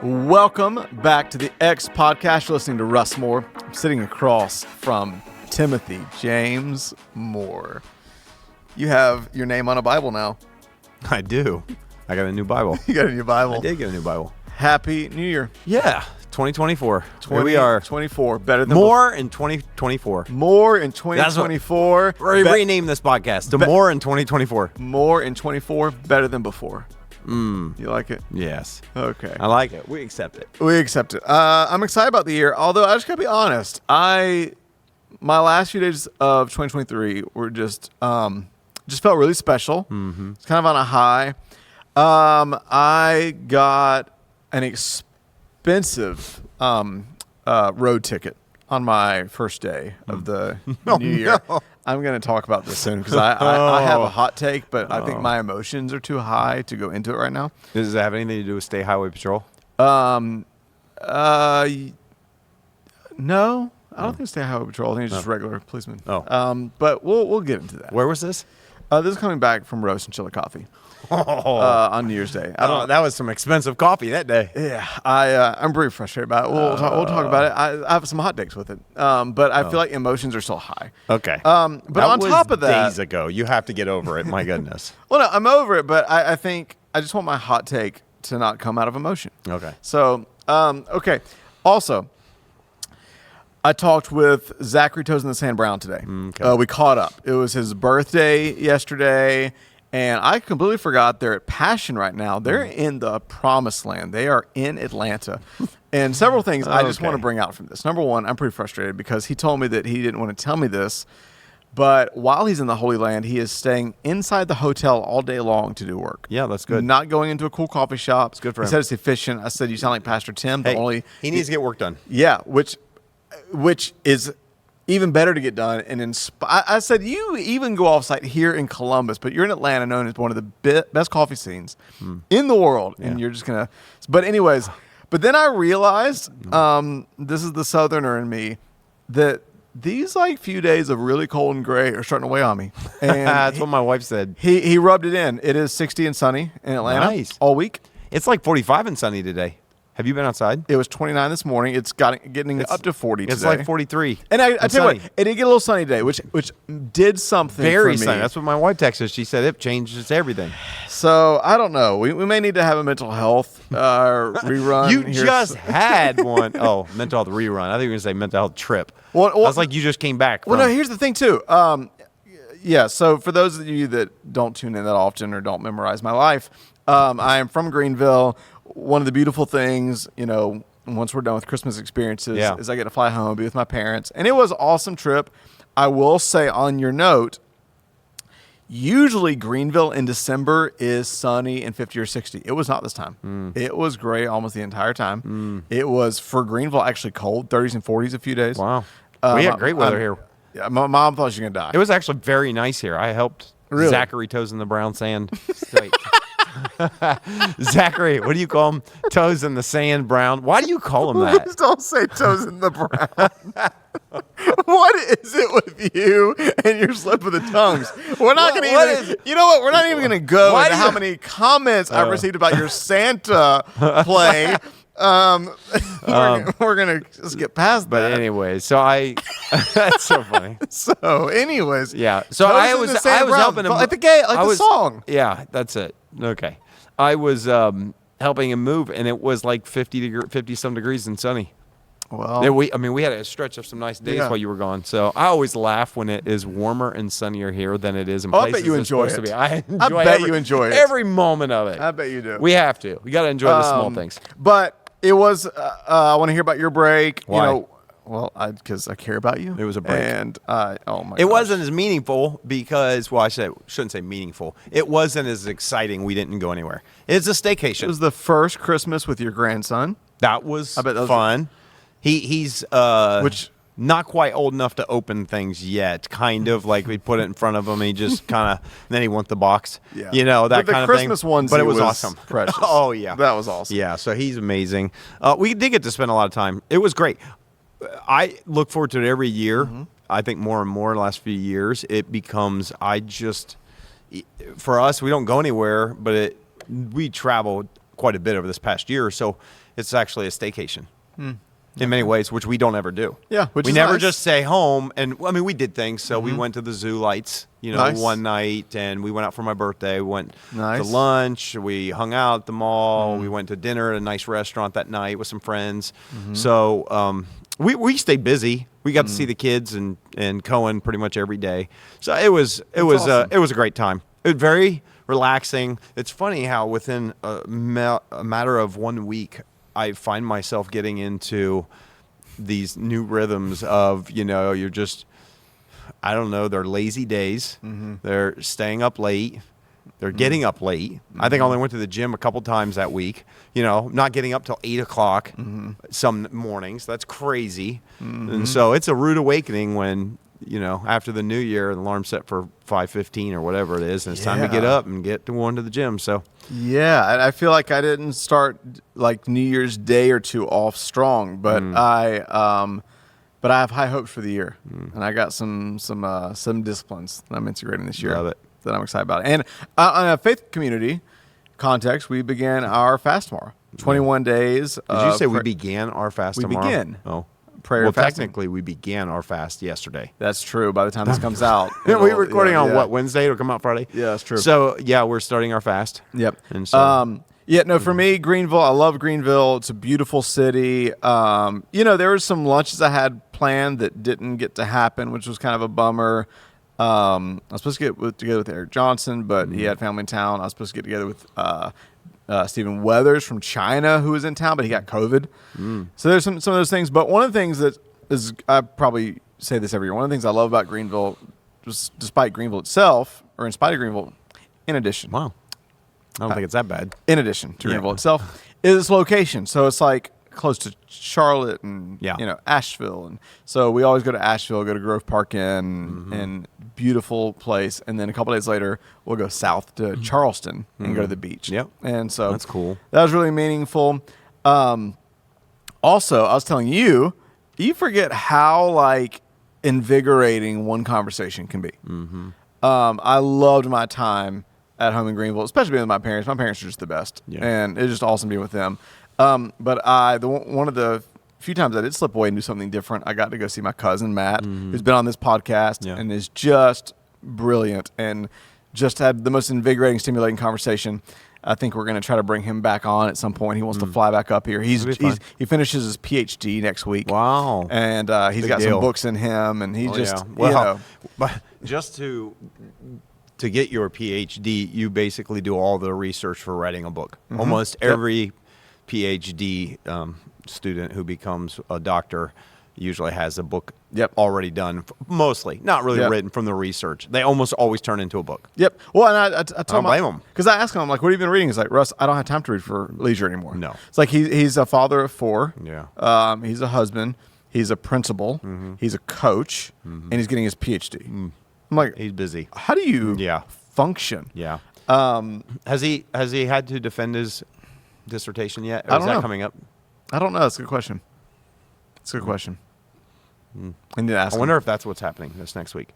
Welcome back to the X Podcast. You're listening to Russ Moore. I'm sitting across from Timothy James Moore. You have your name on a Bible now. I do. I got a new Bible. You got a new Bible. I did get a new Bible. Happy New Year. Yeah, 2024. Here we are. 24. Better than More in 2024. More in 2024. We're rename this podcast to More in 2024. More in 24. Better than before. You like it? Yes. Okay. I like it. We accept it. We accept it. I'm excited about the year, although I just gotta be honest. My last few days of 2023 were just felt really special. Mm-hmm. It's kind of on a high. I got an expensive road ticket on my first day of the new year. No. I'm going to talk about this soon because I have a hot take, but I think my emotions are too high to go into it right now. Does it have anything to do with State Highway Patrol? No, I don't think it's State Highway Patrol. I think it's just regular policemen. But we'll get into that. Where was this? This is coming back from Russ and Chili Coffee on New Year's Day. That was some expensive coffee that day. Yeah, I'm pretty frustrated about it. We'll talk about it. I have some hot takes with it, but I feel like emotions are still high. Okay. But that on top of that, days ago, you have to get over it. My goodness. Well, no, I'm over it, but I think I just want my hot take to not come out of emotion. Okay. So, okay. Also, I talked with Zachary Toes in the Sand Brown today. Okay. We caught up. It was his birthday yesterday, and I completely forgot they're at Passion right now. They're in the promised land. They are in Atlanta. And several things I just want to bring out from this. Number one, I'm pretty frustrated because he told me that he didn't want to tell me this, but while he's in the Holy Land, he is staying inside the hotel all day long to do work. Yeah, that's good. Not going into a cool coffee shop. It's good for him. He said it's efficient. I said, you sound like Pastor Tim. He needs to get work done. Yeah, which is even better to get done. And I said, you even go off-site here in Columbus, but you're in Atlanta, known as one of the best coffee scenes in the world, and you're just going to... But anyways, but then I realized, this is the Southerner in me, that these few days of really cold and gray are starting to weigh on me. And that's what my wife said. He rubbed it in. It is 60 and sunny in Atlanta all week. It's like 45 and sunny today. Have you been outside? It was 29 this morning. It's getting up to 40 today. It's like 43. And I tell you what, it did get a little sunny today, which did something very for me. Sunny. That's what my wife texted. She said it changes everything. So I don't know. We may need to have a mental health rerun. You just had one. Oh, mental health rerun. I think you were going to say mental health trip. Well, I was like, you just came back. Well, no, here's the thing, too. Yeah, so for those of you that don't tune in that often or don't memorize my life, I am from Greenville. One of the beautiful things, once we're done with Christmas experiences, is I get to fly home, be with my parents. And it was an awesome trip. I will say on your note, usually Greenville in December is sunny and 50 or 60. It was not this time. It was gray almost the entire time. It was, for Greenville, actually cold, 30s and 40s a few days. Wow. We had great weather here. Yeah, my mom thought she was going to die. It was actually very nice here. I helped Zachary Toes in the Brown Sand State. Zachary, what do you call him? Toes in the Sand Brown. Why do you call him that? Please don't say toes in the brown. What is it with you and your slip of the tongues? We're not going to you know what? We're not even going to go into how many comments I've received about your Santa play. We're gonna just get past that. But anyway, so that's so funny. So, anyways, yeah. So I was helping him like the song. Yeah, that's it. Okay, I was helping him move, and it was like 50 some degrees and sunny. Well, we had a stretch of some nice days while you were gone. So I always laugh when it is warmer and sunnier here than it is in places. I bet you enjoy it. I bet you enjoy it. Every moment of it. I bet you do. We have to. We got to enjoy the small things. But it was. I want to hear about your break. Why? Because I care about you. It was a break. And, it wasn't as meaningful because, shouldn't say meaningful. It wasn't as exciting. We didn't go anywhere. It's a staycation. It was the first Christmas with your grandson. That was fun. He's not quite old enough to open things yet. Kind of like we put it in front of him. He just kind of, then he wants the box. Yeah. That kind of thing. The Christmas ones, but it was awesome. Precious. Oh, yeah. That was awesome. Yeah, so he's amazing. We did get to spend a lot of time. It was great. I look forward to it every year. Mm-hmm. I think more and more in the last few years, it becomes, for us, we don't go anywhere, but we travel quite a bit over this past year. So it's actually a staycation. In many ways, which we don't ever do. Yeah, which we is never nice. just stay home. And I mean, we did things. So we went to the zoo lights, Nice. one night, and we went out for my birthday. We went Nice. to lunch. We hung out at the mall. We went to dinner at a nice restaurant that night with some friends. So we stayed busy. We got to see the kids and Cohen pretty much every day. So it was awesome. it was a great time. It was very relaxing. It's funny how within a matter of 1 week, I find myself getting into these new rhythms of, you're just, I don't know, they're lazy days. They're staying up late. They're getting up late. I think I only went to the gym a couple times that week. Not getting up till 8 o'clock some mornings. That's crazy. And so it's a rude awakening when, after the new year, the alarm set for 5:15 or whatever it is, and it's time to get up and get going to the gym. So yeah, I feel like I didn't start like New Year's Day or two off strong, but I have high hopes for the year, and I got some disciplines that I'm integrating this year. Love it. That I'm excited about. And on a faith community context, we began our fast tomorrow. 21 days. Did you say we began our fast tomorrow? We begin. Oh. Prayer well, fasting. technically, we began our fast yesterday. That's true. By the time this comes out, We're recording on what, Wednesday? It'll come out Friday? Yeah, that's true. So, yeah, we're starting our fast. Yep. And so, for me, Greenville, I love Greenville. It's a beautiful city. There were some lunches I had planned that didn't get to happen, which was kind of a bummer. I was supposed to get together with Eric Johnson, but he had family in town. I was supposed to get together with Stephen Weathers from China, who was in town, but he got COVID. So there's some of those things. But one of the things that is, I probably say this every year, one of the things I love about Greenville, just despite Greenville itself, or in spite of Greenville, in addition. wow. I don't think it's that bad. In addition to Greenville itself, is its location. So it's like close to Charlotte and Asheville, and so we always go to Asheville, go to Grove Park Inn, and beautiful place. And then a couple days later, we'll go south to Charleston and go to the beach. Yep, and so that's cool. That was really meaningful. Also, I was telling you, you forget how like invigorating one conversation can be. I loved my time at home in Greenville, especially being with my parents. My parents are just the best, and it's just awesome being with them. But one of the few times I did slip away and do something different, I got to go see my cousin Matt, who's been on this podcast and is just brilliant and just had the most invigorating, stimulating conversation. I think we're going to try to bring him back on at some point. He wants to fly back up here. He finishes his PhD next week. Wow! And he's got some books in him, and he but just to get your PhD, you basically do all the research for writing a book. Almost every PhD student who becomes a doctor usually has a book already done, mostly. Not really written from the research. They almost always turn into a book. Yep. Well, and I don't blame him. Because I asked him, I'm like, what have you been reading? He's like, Russ, I don't have time to read for leisure anymore. No. It's like he's a father of 4. Yeah. He's a husband. He's a principal. He's a coach. And he's getting his PhD. I'm like, he's busy. How do you function? Yeah. Has he had to defend his dissertation yet? Or is that coming up? I don't know. That's a good question. It's a good question. I need to ask I wonder if that's what's happening this next week.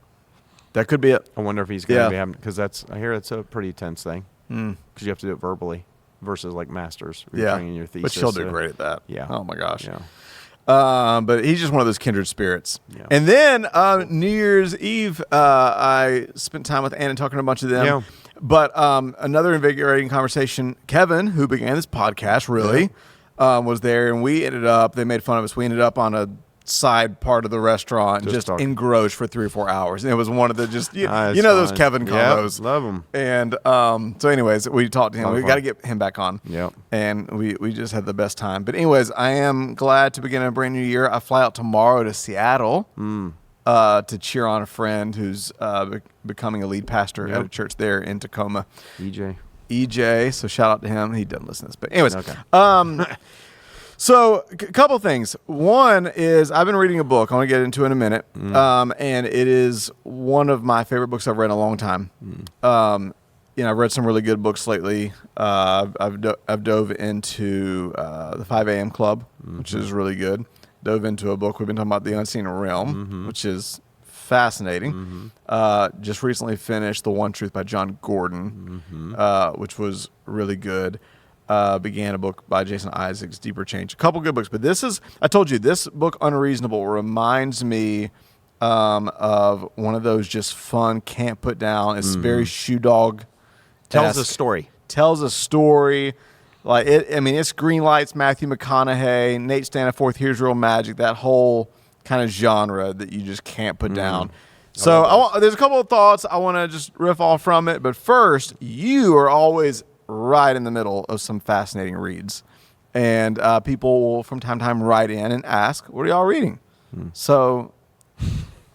That could be it. I wonder if he's going to be having, because I hear it's a pretty tense thing. Because you have to do it verbally versus like masters. Yeah. Your thesis. But she'll do great at that. Yeah. Oh my gosh. Yeah. But he's just one of those kindred spirits. Yeah. And then New Year's Eve, I spent time with Ann and talking to a bunch of them. Yeah. But another invigorating conversation. Kevin, who began this podcast, was there, and they made fun of us. We ended up on a side part of the restaurant, just engrossed for 3 or 4 hours. And it was one of the those Kevin combos. Yep, love them. And so anyways, we talked to him. We got to get him back on. Yep. And we just had the best time. But anyways, I am glad to begin a brand new year. I fly out tomorrow to Seattle to cheer on a friend who's becoming a lead pastor at a church there in Tacoma. EJ, so shout out to him. He doesn't listen to this. But anyways, so a couple things. One is I've been reading a book. I want to get into it in a minute. And it is one of my favorite books I've read in a long time. I've read some really good books lately. I've dove into the 5 a.m. Club, which is really good. Dove into a book we've been talking about, The Unseen Realm, which is fascinating. Just recently finished The One Truth by John Gordon, which was really good. Began a book by Jason Isaacs, Deeper Change. A couple good books, but I told you, this book, Unreasonable, reminds me of one of those just fun, can't put down. It's very shoe dog. Tells a story. Tells a story. Like it. I mean, it's green lights, Matthew McConaughey, Nate Staniforth, Here's Real Magic, that whole kind of genre that you just can't put down. So there's a couple of thoughts. I want to just riff off from it. But first, you are always right in the middle of some fascinating reads. And people will from time to time write in and ask, what are y'all reading? So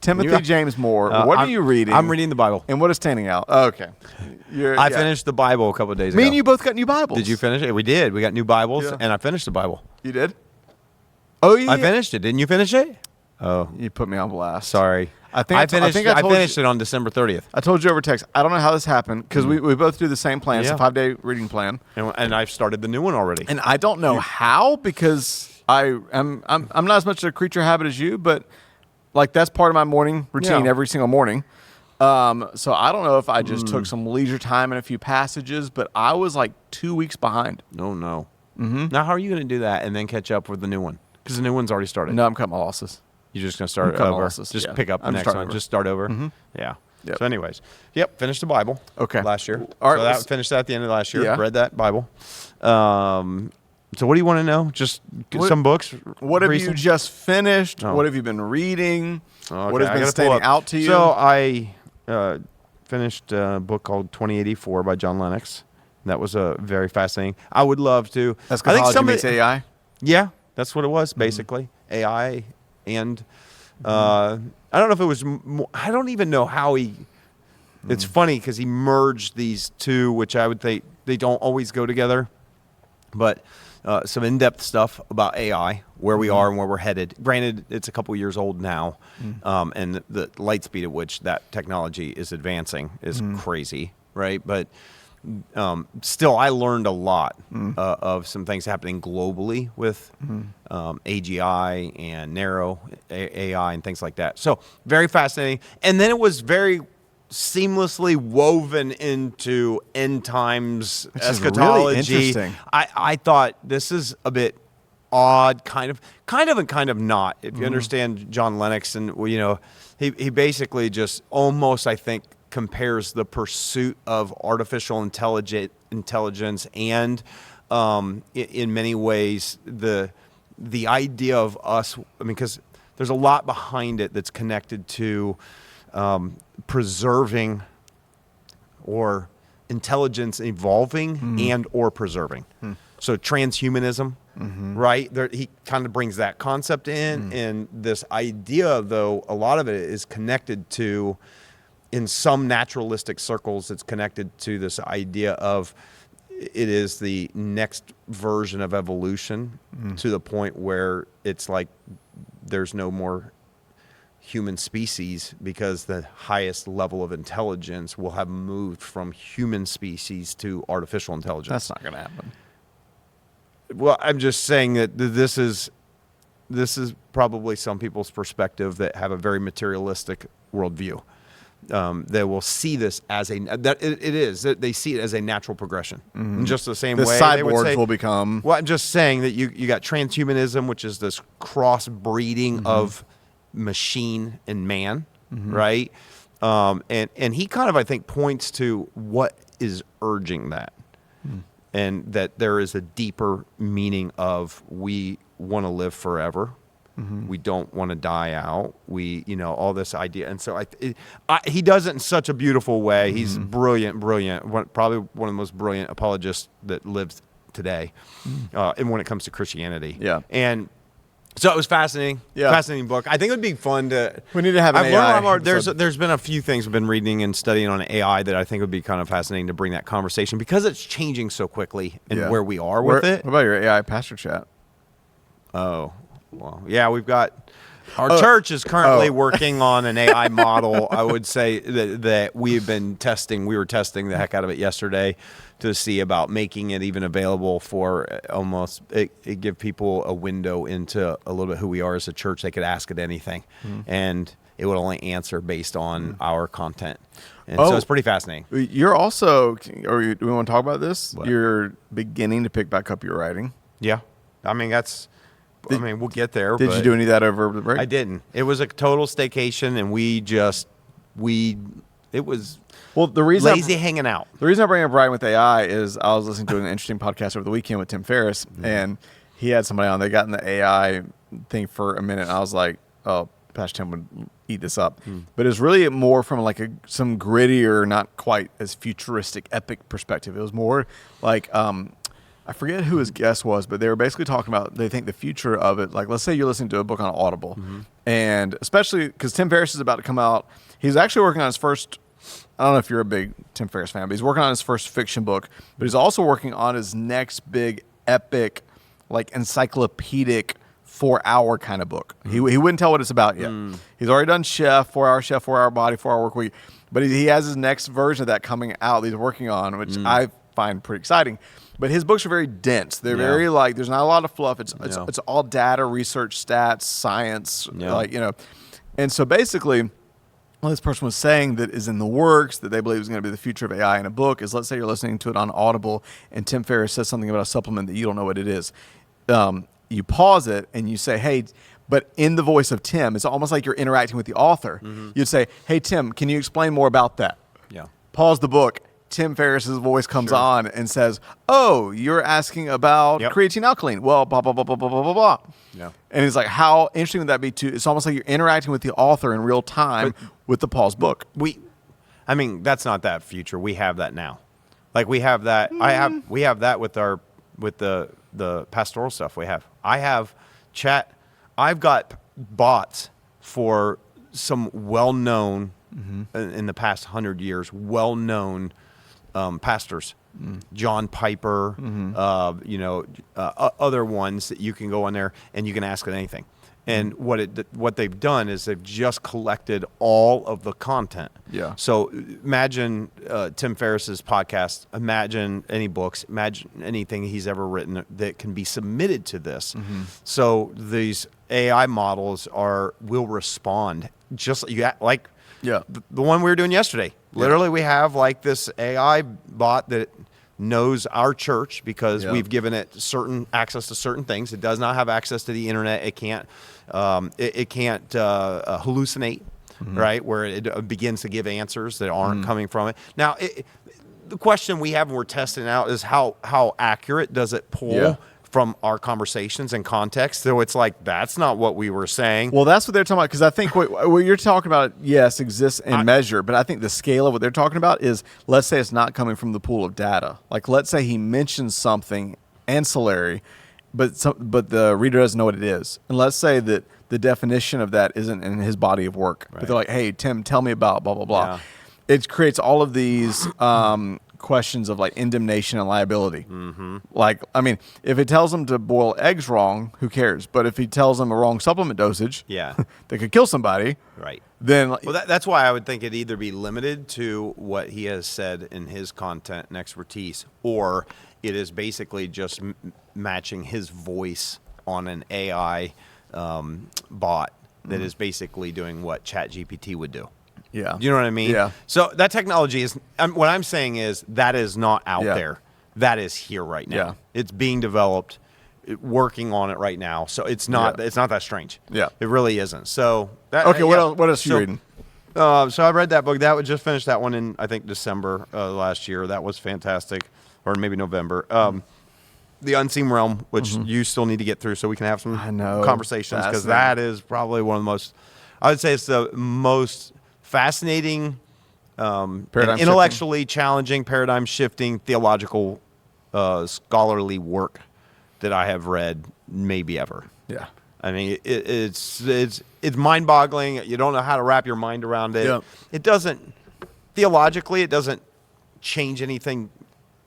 Timothy James Moore, what are you reading? I'm reading the Bible. And what is standing out? Okay. I finished the Bible a couple of days ago. Me and you both got new Bibles. Did you finish it? We did. We got new Bibles, Yeah. and I finished the Bible. You did? Oh, yeah. I finished it. Didn't you finish it? Oh, You put me on blast. sorry. I finished it on December 30th. I told you over text. I don't know how this happened because we both do the same plan. It's a Yeah. 5-day reading plan. And I've started the new one already. And I don't know how because I'm not as much a creature habit as you, but like that's part of my morning routine Yeah. every single morning. So I don't know if I just took some leisure time in a few passages, but I was like 2 weeks behind. No. Now, how are you going to do that and then catch up with the new one? Because the new one's already started. No, I'm cutting my losses. You're just going to start cutting over. losses, Just yeah. pick up the I'm next starting one. over. Just start over. Yeah. Yep. So, anyways, finished the Bible. Okay. Last year. All right, So let's- finished that at the end of last year. Yeah. Read that Bible. So what do you want to know? Just some books. What have you recent? just finished? Oh. What have you been reading? Okay, What has I been gotta pull standing up. out to you? So I finished a book called 2084 by John Lennox. That was very fascinating. I would love to. Eschatology meets AI. Yeah, that's what it was basically. AI and I don't know if it was. I don't even know how he. It's funny because he merged these two, which I would think they don't always go together. But some in-depth stuff about AI, where we are and where we're headed. Granted, it's a couple years old now, and the light speed at which that technology is advancing is crazy, right? But still, I learned a lot of some things happening globally with AGI and narrow AI and things like that. So very fascinating. And then it was very seamlessly woven into end times Which is eschatology. really interesting. I thought this is a bit odd, kind of and kind of not. If you understand John Lennox, and he basically just almost, I think, compares the pursuit of artificial intelligence and in many ways the idea of us. I mean, because there's a lot behind it that's connected to preserving or intelligence evolving and or preserving. So transhumanism, right? He kind of brings that concept in, and this idea, though, a lot of it is connected to, in some naturalistic circles, it's connected to this idea of it is the next version of evolution to the point where it's like there's no more human species because the highest level of intelligence will have moved from human species to artificial intelligence. That's not going to happen. Well, I'm just saying that this is probably some people's perspective that have a very materialistic worldview. They will see this as they see it as a natural progression. In just the same The way they would cyborgs say, will become. well, I'm just saying that you got transhumanism, which is this cross breeding of machine and man, right? And he kind of, I think, points to what is urging that, and that there is a deeper meaning of we want to live forever. We don't want to die out. We, all this idea. And so he does it in such a beautiful way. He's brilliant, probably one of the most brilliant apologists that lives today. And when it comes to Christianity. Yeah. And so it was fascinating. Yeah. Fascinating book. I think it would be fun to. We need to have an I've learned a AI lot more. episode. There's been a few things we've been reading and studying on AI that I think would be kind of fascinating to bring that conversation because it's changing so quickly and where we are with it. What about your AI pastor chat? Oh, well, yeah, we've got our church is currently working on an AI model. I would say that we've been testing. We were testing the heck out of it yesterday to see about making it even available for almost it give people a window into a little bit who we are as a church. They could ask it anything, and it would only answer based on our content. And so it's pretty fascinating. You're also, or do we want to talk about this? What? You're beginning to pick back up your writing. Yeah. I mean, we'll get there. Did you do any of that over the break? I didn't. It was a total staycation, and it was the reason lazy hanging out. The reason I bring up writing with AI is I was listening to an interesting podcast over the weekend with Tim Ferriss, and he had somebody on. They got in the AI thing for a minute, and I was like, oh, Pastor Tim would eat this up. But it's really more from like some grittier, not quite as futuristic, epic perspective. It was more like, I forget who his guest was, but they were basically talking about, they think the future of it, like let's say you're listening to a book on Audible, and especially because Tim Ferriss is about to come out. He's actually working on his first, I don't know if you're a big Tim Ferriss fan, but he's working on his first fiction book, but he's also working on his next big, epic, like encyclopedic 4-hour kind of book. He wouldn't tell what it's about yet. He's already done Chef, 4-Hour Chef, 4-Hour Body, 4-Hour Work Week, but he has his next version of that coming out that he's working on, which I find pretty exciting. But his books are very dense. They're very like, there's not a lot of fluff. It's all data, research, stats, science, And so basically, what this person was saying that is in the works that they believe is going to be the future of AI in a book is, let's say you're listening to it on Audible and Tim Ferriss says something about a supplement that you don't know what it is. You pause it and you say, hey, but in the voice of Tim, it's almost like you're interacting with the author. You'd say, hey, Tim, can you explain more about that? Yeah. Pause the book. Tim Ferriss's voice comes on and says, oh, you're asking about creatine alkaline. Well, blah, blah, blah, blah, blah, blah, blah, blah. Yeah. And it's like, how interesting would that be too? It's almost like you're interacting with the author in real time with the paused book. I mean, that's not that future. We have that now. Like we have that. We have that with the pastoral stuff we have. I have chat. I've got bots for some well-known, in the past 100 years, well-known pastors, John Piper, other ones that you can go on there and you can ask it anything. And what they've done is they've just collected all of the content. Yeah. So imagine Tim Ferriss's podcast. Imagine any books. Imagine anything he's ever written that can be submitted to this. So these AI models will respond just like the one we were doing yesterday. Literally, we have like this AI bot that knows our church because we've given it certain access to certain things. It does not have access to the internet. It can't hallucinate, right? Where it begins to give answers that aren't coming from it. Now, the question we have and we're testing out is how accurate does it pull from our conversations and context? So it's like, that's not what we were saying. Well, that's what they're talking about, because I think what you're talking about, yes, exists in measure, but I think the scale of what they're talking about is, let's say it's not coming from the pool of data. Like, let's say he mentions something ancillary, but the reader doesn't know what it is. And let's say that the definition of that isn't in his body of work. Right. But they're like, hey, Tim, tell me about blah, blah, blah. Yeah. It creates all of these questions of like indemnation and liability. Like, I mean, if it tells them to boil eggs wrong, who cares? But if he tells them a wrong supplement dosage, that could kill somebody, right? Then, well, that's why I would think it'd either be limited to what he has said in his content and expertise, or it is basically just matching his voice on an AI bot that is basically doing what ChatGPT would do. Yeah. Do you know what I mean? Yeah. So that technology is, what I'm saying is that is not out there. That is here right now. Yeah. It's being developed, working on it right now. So it's not that strange. Yeah. It really isn't. So that, okay. What else are you reading? So I read that book. That just finished that one in, I think, December last year. That was fantastic. Or maybe November. The Unseen Realm, which you still need to get through so we can have some conversations, because that is probably one of the most, I would say it's the most fascinating, intellectually challenging, paradigm-shifting, theological, scholarly work that I have read maybe ever. Yeah. I mean, it's mind-boggling. You don't know how to wrap your mind around it. Yeah. It doesn't, theologically, it doesn't change anything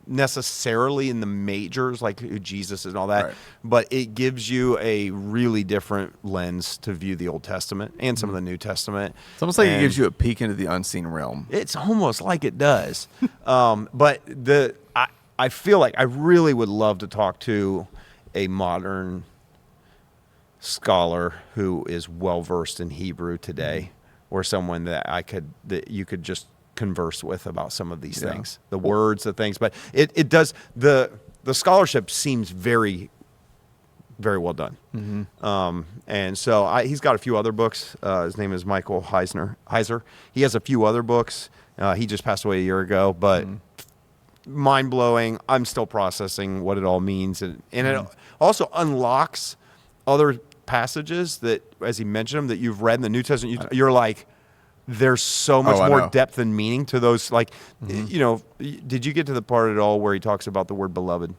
necessarily in the majors, like who Jesus is and all that, but it gives you a really different lens to view the Old Testament and some of the New Testament. It's almost like it gives you a peek into the unseen realm. It's almost like it does. But I feel like I really would love to talk to a modern scholar who is well versed in Hebrew today, or someone that you could just converse with about some of these Yeah. things, the words, the things. But it does, the scholarship seems very, very well done. And so he's got a few other books. His name is Michael Heiser. He has a few other books. He just passed away a year ago, but mind blowing. I'm still processing what it all means. And it also unlocks other passages that, as he mentioned them, that you've read in the New Testament. You're like, there's so much I more know. depth and meaning to those. Like, you know, did you get to the part at all where he talks about the word beloved?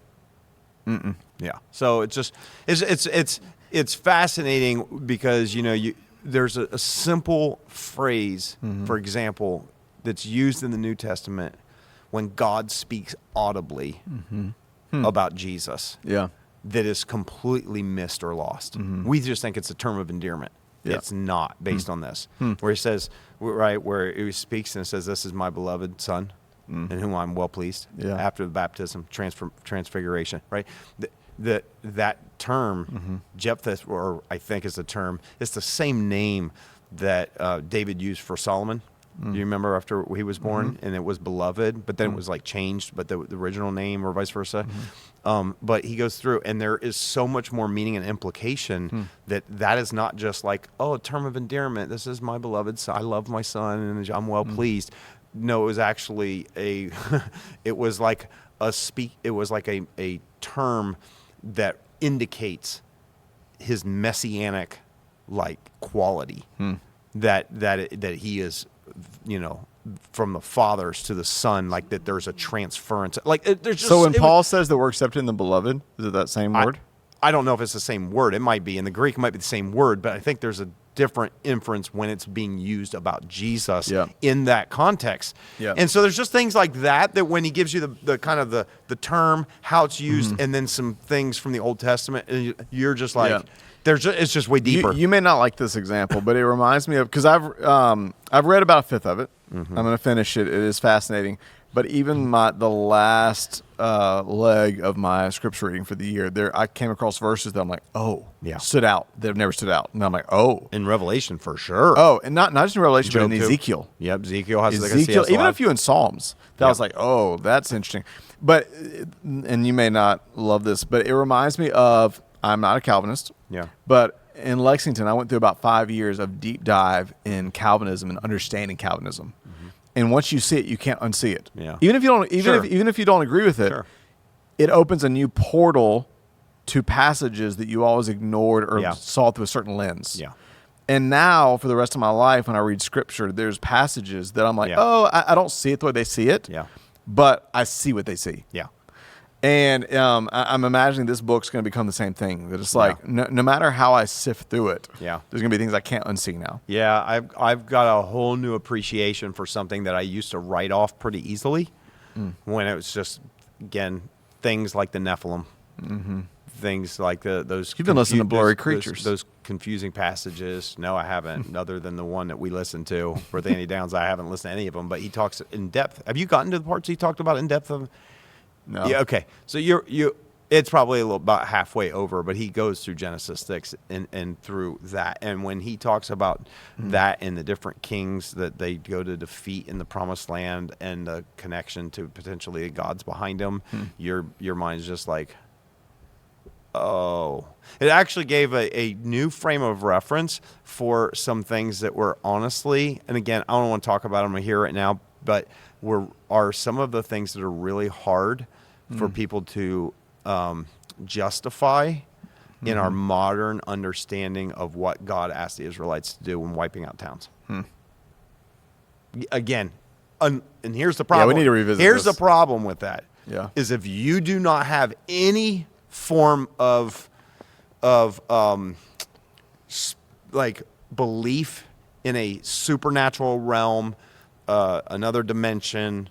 Yeah. So it's just it's fascinating because, you know, there's a simple phrase, for example, that's used in the New Testament when God speaks audibly about Jesus. Yeah. That is completely missed or lost. We just think it's a term of endearment. Yeah. It's not based on this. Where he says, right, where he speaks and says, "This is my beloved son, in whom I'm well pleased." Yeah. After the baptism, transfiguration, right? That term, Jephthah, or I think is the term, it's the same name that David used for Solomon. Do you remember after he was born, and it was beloved, but then it was like changed, but the original name or vice versa. But he goes through, and there is so much more meaning and implication that is not just like, oh, a term of endearment. This is my beloved son. I love my son, and I'm well pleased. No, it was actually it was like a term that indicates his messianic like quality that he is, you know, from the fathers to the son, like that there's a transference. Like there's just, So when Paul says that we're accepted in the beloved, is it that same word? I don't know if it's the same word. It might be in the Greek. It might be the same word, but I think there's a different inference when it's being used about Jesus in that context. Yeah. And so there's just things like that when he gives you the kind of the term, how it's used, and then some things from the Old Testament, and you're just like, it's just way deeper. You may not like this example, but it reminds me of, because I've read about a fifth of it. I'm going to finish it. It is fascinating. But even the last leg of my scripture reading for the year, I came across verses that I'm like, stood out. They've never stood out. And I'm like, in Revelation for sure. Oh, and not just in Revelation, but in Ezekiel. Yep, Ezekiel has Ezekiel, even a few in Psalms. That was like, oh, that's interesting. But, and you may not love this, but it reminds me of, I'm not a Calvinist. Yeah. But in Lexington, I went through about 5 years of deep dive in Calvinism and understanding Calvinism. And once you see it, you can't unsee it. Yeah. Even if you don't, even if you don't agree with it, it opens a new portal to passages that you always ignored or saw through a certain lens. Yeah. And now, for the rest of my life, when I read Scripture, there's passages that I'm like, I don't see it the way they see it. Yeah. But I see what they see. Yeah. And I'm imagining this book's going to become the same thing. That it's like, no matter how I sift through it, there's going to be things I can't unsee now. Yeah, I've got a whole new appreciation for something that I used to write off pretty easily when it was just, again, things like the Nephilim, things like those. You've been listening to Blurry Creatures. Those confusing passages. No, I haven't. Other than the one that we listened to with Andy Downs, I haven't listened to any of them. But he talks in depth. Have you gotten to the parts he talked about in depth of? No. Yeah. Okay. So it's probably about halfway over, but he goes through Genesis 6 and through that. And when he talks about that and the different kings that they go to defeat in the Promised Land and the connection to potentially the gods behind them, your mind's just like, oh. It actually gave a new frame of reference for some things that were honestly, and again, I don't want to talk about them here right now, but are some of the things that are really hard for people to justify in our modern understanding of what God asked the Israelites to do when wiping out towns. Again, and here's the problem. Yeah, we need to revisit Here's this. the problem with that. Yeah. Is if you do not have any form of like belief in a supernatural realm, another dimension,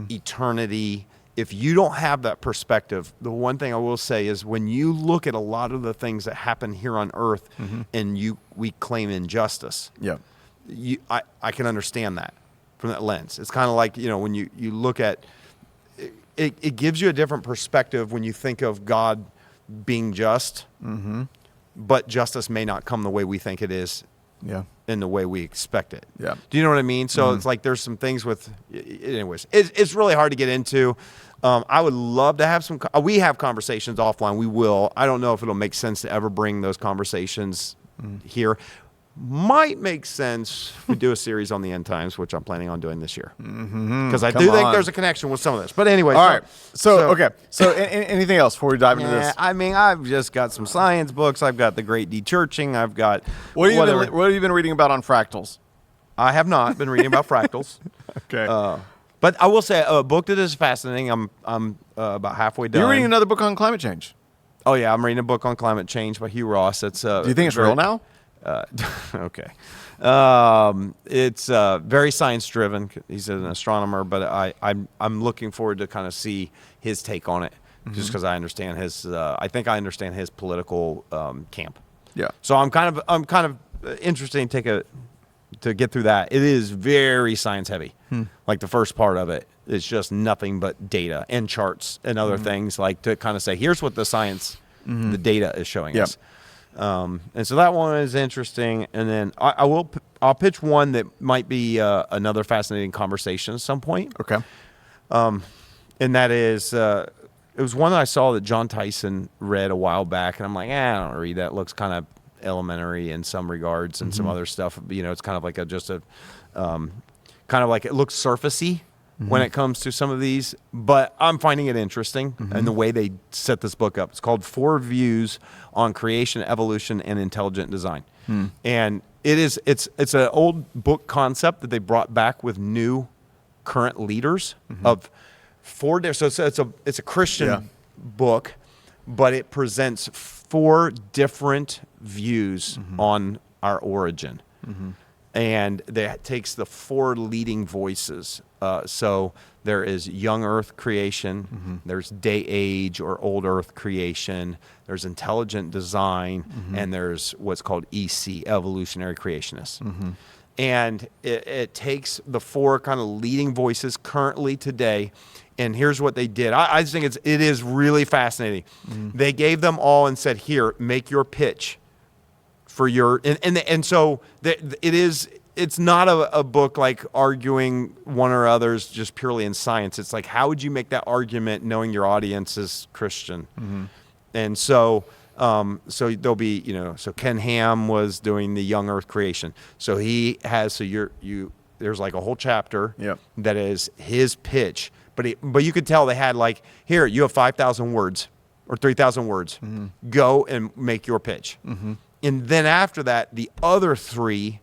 eternity. If you don't have that perspective, the one thing I will say is when you look at a lot of the things that happen here on earth and we claim injustice, I can understand that from that lens. It's kind of like, when you look at it gives you a different perspective when you think of God being just, but justice may not come the way we think it is Yeah. in the way we expect it. Yeah. Do you know what I mean? So it's like there's some things with, anyways, it's really hard to get into. I would love to have we have conversations offline. We will. I don't know if it'll make sense to ever bring those conversations here. Might make sense if we do a series on the end times, which I'm planning on doing this year. Because I do think there's a connection with some of this. But anyway. All right. So anything else before we dive into this? I mean, I've just got some science books. I've got The Great Dechurching. I've got What have you been reading about on fractals? I have not been reading about fractals. Okay. But I will say a book that is fascinating. I'm about halfway done. You're reading another book on climate change. Oh, yeah. I'm reading a book on climate change by Hugh Ross. It's Do you think it's real now? Okay. It's very science driven. He's an astronomer, but I'm looking forward to kind of see his take on it, just because I understand his. I think I understand his political camp. Yeah. So I'm kind of interested to get through that. It is very science heavy. Like the first part of it is just nothing but data and charts and other things, like to kind of say, here's what the science, the data is showing us. And so that one is interesting. And then I'll pitch one that might be another fascinating conversation at some point. Okay. And that is, it was one that I saw that John Tyson read a while back, and I'm like, I don't read that. It looks kind of elementary in some regards, and some other stuff. You know, it's kind of like kind of like it looks surfacey when it comes to some of these, but I'm finding it interesting and the way they set this book up. It's called 4 Views on Creation, Evolution, and Intelligent Design. And it's an old book concept that they brought back with new current leaders of 4 so it's a Christian book, but it presents 4 different views on our origin. And that takes the 4 leading voices. So there is young Earth creation, there's day age or old Earth creation, there's intelligent design, and there's what's called EC, evolutionary creationists. And it takes the 4 kind of leading voices currently today, and here's what they did. I just think it is really fascinating. They gave them all and said, here, make your pitch for your, and so it's not a book like arguing one or others just purely in science. It's like, how would you make that argument knowing your audience is Christian? And so there'll be, so Ken Ham was doing the young Earth creation. So he has, there's like a whole chapter that is his pitch, but you could tell they had like, here, you have 5,000 words or 3,000 words. Go and make your pitch. And then after that, the other 3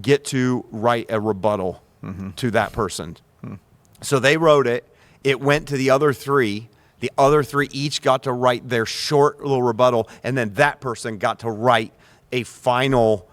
get to write a rebuttal to that person. So they wrote it. It went to the other 3. The other 3 each got to write their short little rebuttal, and then that person got to write a final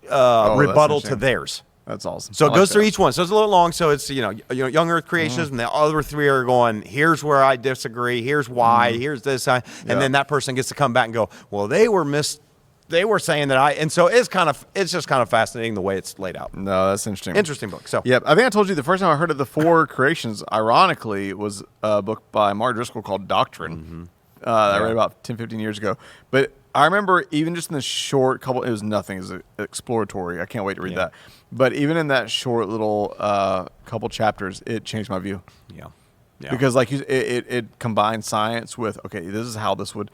rebuttal to theirs. That's awesome. So it goes through each one. So it's a little long. So it's, young Earth creationism, and the other 3 are going, here's where I disagree. Here's why. Here's this. And then that person gets to come back and go, well, they were saying that and so it's just kind of fascinating the way it's laid out. No, that's interesting. Interesting book. So I think I told you the first time I heard of the 4 creations, ironically, was a book by Mark Driscoll called Doctrine. That I read about 10, 15 years ago. But I remember even just in the short couple, it was nothing, it was exploratory. I can't wait to read that. But even in that short little couple chapters, it changed my view. Yeah. Because like it combined science with, okay, this is how this would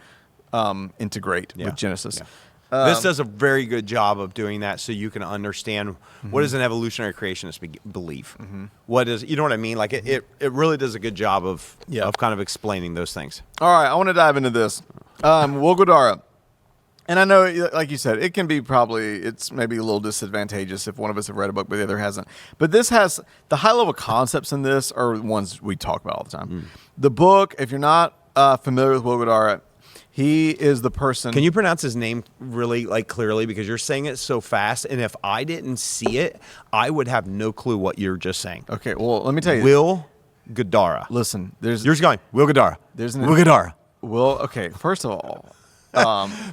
integrate with Genesis. This does a very good job of doing that, so you can understand what does an evolutionary creationist believe. What is, you know what I mean? Like it really does a good job of kind of explaining those things. All right, I want to dive into this. Wogadara. And I know, like you said, it can be it's maybe a little disadvantageous if one of us have read a book but the other hasn't. But this has, the high-level concepts in this are ones we talk about all the time. The book, if you're not familiar with Wogadara, he is the person. Can you pronounce his name really clearly, because you're saying it so fast, and if I didn't see it, I would have no clue what you're just saying. Okay, well, let me tell you. Will Gadara. Listen, you're just going Will Gadara. Will Gadara. Okay, first of all,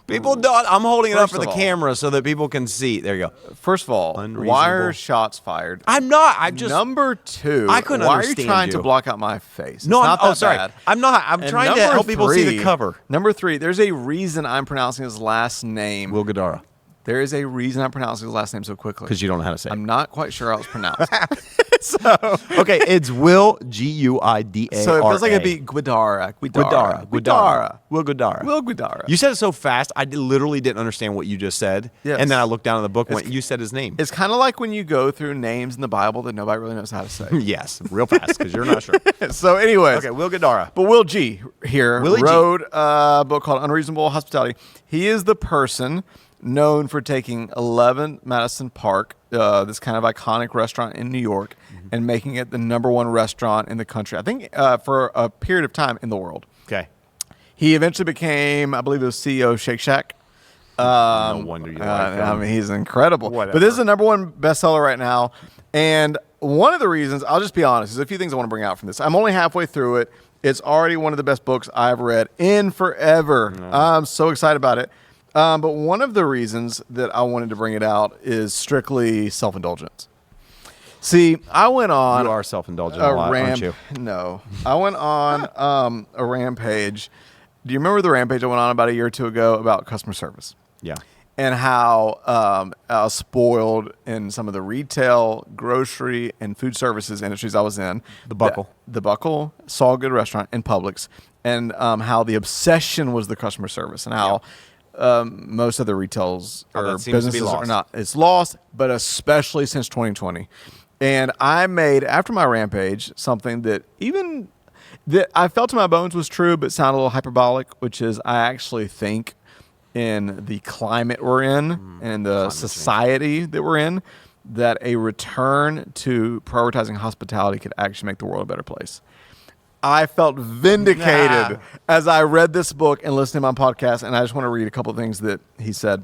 people don't. I'm holding it up for the camera so that people can see. There you go. First of all, why are shots fired? I'm not. I'm just. Number 2. I couldn't understand. Why are you trying to block out my face? No, it's not that sorry. bad. I'm not. I'm trying to help people see the cover. Number 3. There's a reason I'm pronouncing his last name Will Gadara. There is a reason I'm pronouncing his last name so quickly. Because you don't know how to say it. I'm not quite sure how it's pronounced. Okay, it's Will, Guidara. So it feels like it'd be Guidara. Will Guidara. Will Guidara. You said it so fast, I literally didn't understand what you just said. Yes. And then I looked down at the book and went, you said his name. It's kind of like when you go through names in the Bible that nobody really knows how to say. Yes, real fast, because you're not sure. So anyways. Okay, Will Guidara. But Will G here Willie G. wrote a book called Unreasonable Hospitality. He is the person known for taking 11 Madison Park, this kind of iconic restaurant in New York, and making it the #1 restaurant in the country. I think for a period of time in the world. Okay. He eventually became, I believe it was CEO of Shake Shack. No wonder you like him. I mean, he's incredible. Whatever. But this is the #1 bestseller right now. And one of the reasons, I'll just be honest, there's a few things I want to bring out from this. I'm only halfway through it. It's already one of the best books I've read in forever. I'm so excited about it. But one of the reasons that I wanted to bring it out is strictly self-indulgence. See, I went on... You are self-indulgent a lot, aren't you? No. I went on a rampage. Do you remember the rampage I went on about a year or two ago about customer service? Yeah. And how I was spoiled in some of the retail, grocery, and food services industries I was in. The Buckle. The Buckle, Saw Good Restaurant, and Publix. And how the obsession was the customer service and how... most other retails or businesses are not. It's lost, but especially since 2020. And I made, after my rampage, something that I felt to my bones was true, but sounded a little hyperbolic, which is I actually think in the climate we're in and the society that we're in, that a return to prioritizing hospitality could actually make the world a better place. I felt vindicated as I read this book and listened to my podcast, and I just want to read a couple of things that he said.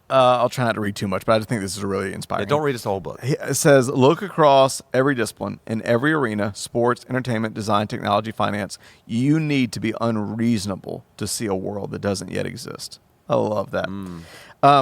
I'll try not to read too much, but I just think this is really inspiring. Yeah, don't read us the whole book. It says, look across every discipline, in every arena, sports, entertainment, design, technology, finance. You need to be unreasonable to see a world that doesn't yet exist. I love that.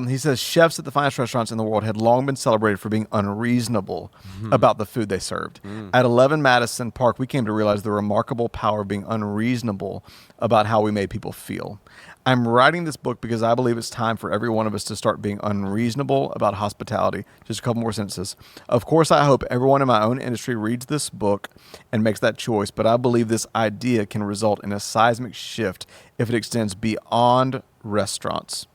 He says, chefs at the finest restaurants in the world had long been celebrated for being unreasonable about the food they served. At 11 Madison Park, we came to realize the remarkable power of being unreasonable about how we made people feel. I'm writing this book because I believe it's time for every one of us to start being unreasonable about hospitality. Just a couple more sentences. Of course, I hope everyone in my own industry reads this book and makes that choice, but I believe this idea can result in a seismic shift if it extends beyond restaurants.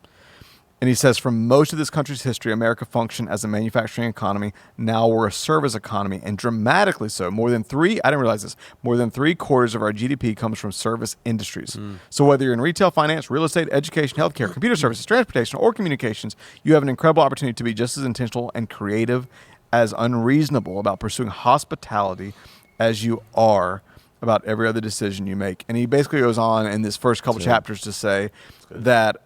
And he says, from most of this country's history, America functioned as a manufacturing economy. Now we're a service economy, and dramatically so. I didn't realize this, more than 3/4 of our GDP comes from service industries. So whether you're in retail, finance, real estate, education, healthcare, computer services, transportation, or communications, you have an incredible opportunity to be just as intentional and creative as unreasonable about pursuing hospitality as you are about every other decision you make. And he basically goes on in this first couple chapters to say that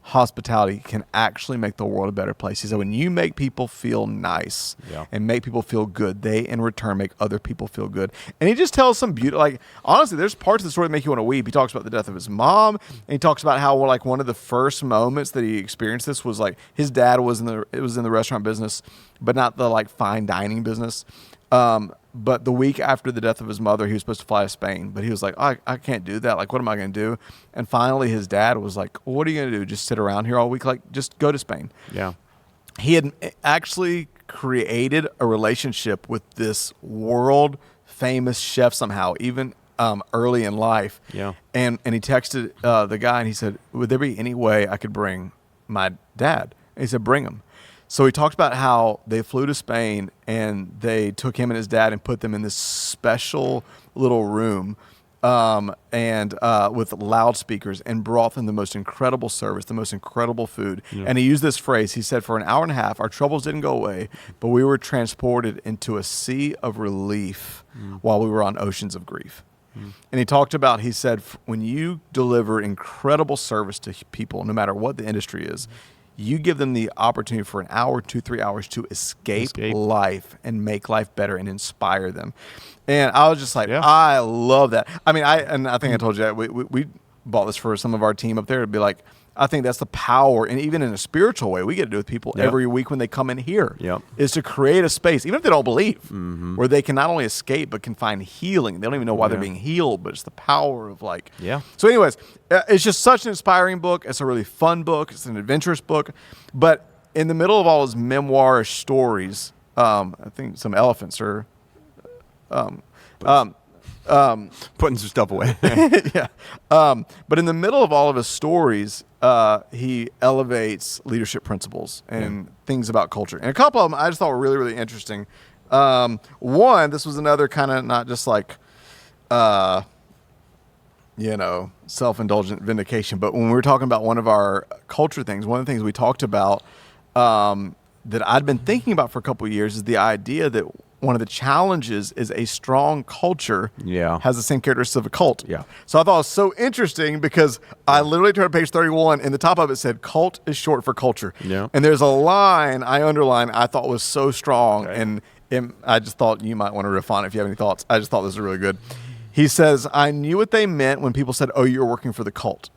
hospitality can actually make the world a better place. He said, when you make people feel nice and make people feel good, they in return make other people feel good. And he just tells some beautiful, like, honestly, there's parts of the story that make you want to weep. He talks about the death of his mom, and he talks about how, like, one of the first moments that he experienced this was like his dad was in the restaurant business, but not the like fine dining business. But the week after the death of his mother, he was supposed to fly to Spain, but he was like, I can't do that. Like, what am I going to do? And finally his dad was like, well, what are you going to do? Just sit around here all week? Like, just go to Spain. Yeah. He had actually created a relationship with this world famous chef somehow, even early in life. Yeah. And he texted the guy and he said, would there be any way I could bring my dad? And he said, bring him. So he talked about how they flew to Spain and they took him and his dad and put them in this special little room with loudspeakers and brought them the most incredible service, the most incredible food. Yeah. And he used this phrase. He said, for an hour and a half, our troubles didn't go away, but we were transported into a sea of relief while we were on oceans of grief. And he talked about, he said, when you deliver incredible service to people, no matter what the industry is, you give them the opportunity for an hour, 2-3 hours to escape life and make life better and inspire them. And I was just like, I love that. I mean, I think I told you that we bought this for some of our team up there. It'd be like, I think that's the power, and even in a spiritual way, we get to do with people every week when they come in here, is to create a space, even if they don't believe, where they can not only escape, but can find healing. They don't even know why they're being healed, but it's the power of like, So anyways, it's just such an inspiring book. It's a really fun book. It's an adventurous book. But in the middle of all his memoirish stories, I think some elephants are putting some stuff away. But in the middle of all of his stories, he elevates leadership principles and things about culture. And a couple of them I just thought were really, really interesting. One, this was another kind of not just like, self-indulgent vindication, but when we were talking about one of our culture things, one of the things we talked about that I'd been thinking about for a couple of years is the idea that one of the challenges is a strong culture has the same characteristics of a cult. So I thought it was so interesting because I literally turned to page 31 and the top of it said cult is short for culture. And there's a line I underlined I thought was so strong and I just thought you might want to riff on it if you have any thoughts. I just thought this was really good. He says, I knew what they meant when people said, oh, you're working for the cult.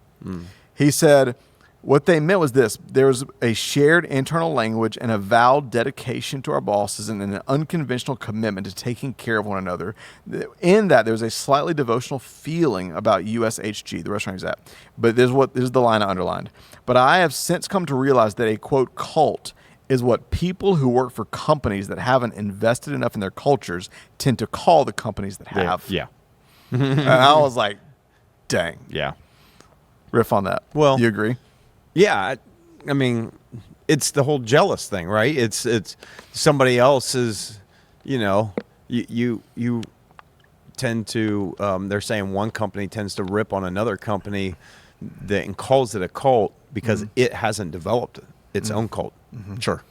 He said, what they meant was this: there was a shared internal language and a vowed dedication to our bosses and an unconventional commitment to taking care of one another. In that, there was a slightly devotional feeling about USHG, the restaurant he's at. But this is the line I underlined. But I have since come to realize that a, quote, cult is what people who work for companies that haven't invested enough in their cultures tend to call the companies that have. And I was like, dang. Riff on that. Well, you agree? Yeah, I mean, it's the whole jealous thing, right? It's somebody else's, you tend to, they're saying one company tends to rip on another company and calls it a cult because it hasn't developed its own cult. Sure.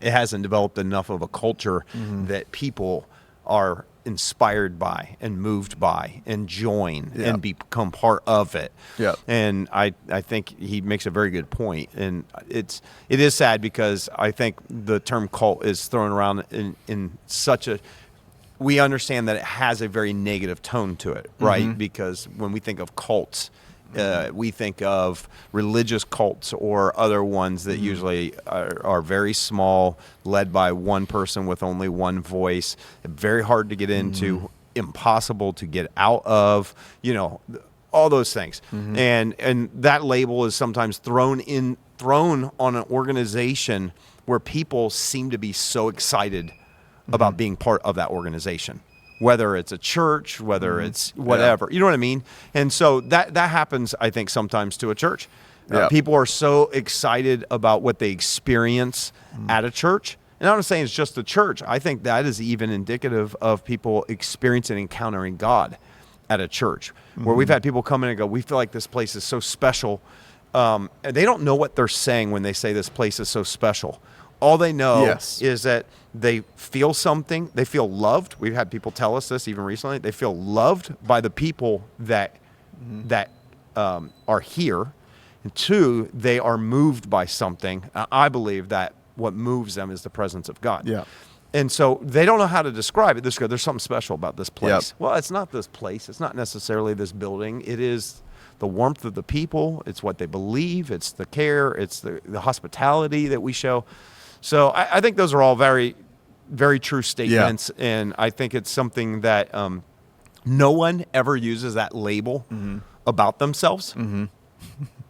It hasn't developed enough of a culture that people are inspired by and moved by and join and become part of it. And I think he makes a very good point. And it is sad because I think the term cult is thrown around in such a, we understand that it has a very negative tone to it, right? Because when we think of cults, we think of religious cults or other ones that usually are very small, led by one person with only one voice, very hard to get into, impossible to get out of, all those things. And that label is sometimes thrown on an organization where people seem to be so excited about being part of that organization. Whether it's a church, whether it's whatever, you know what I mean? And so that happens, I think, sometimes to a church. People are so excited about what they experience at a church. And I'm not saying it's just the church. I think that is even indicative of people experiencing and encountering God at a church, where we've had people come in and go, we feel like this place is so special. And they don't know what they're saying when they say this place is so special. All they know is that they feel something. They feel loved. We've had people tell us this even recently. They feel loved by the people that are here. And two, they are moved by something. I believe that what moves them is the presence of God. And so they don't know how to describe it. There's something special about this place. Well, it's not this place. It's not necessarily this building. It is the warmth of the people. It's what they believe. It's the care. It's the hospitality that we show. So I think those are all very, very true statements, and I think it's something that no one ever uses that label about themselves.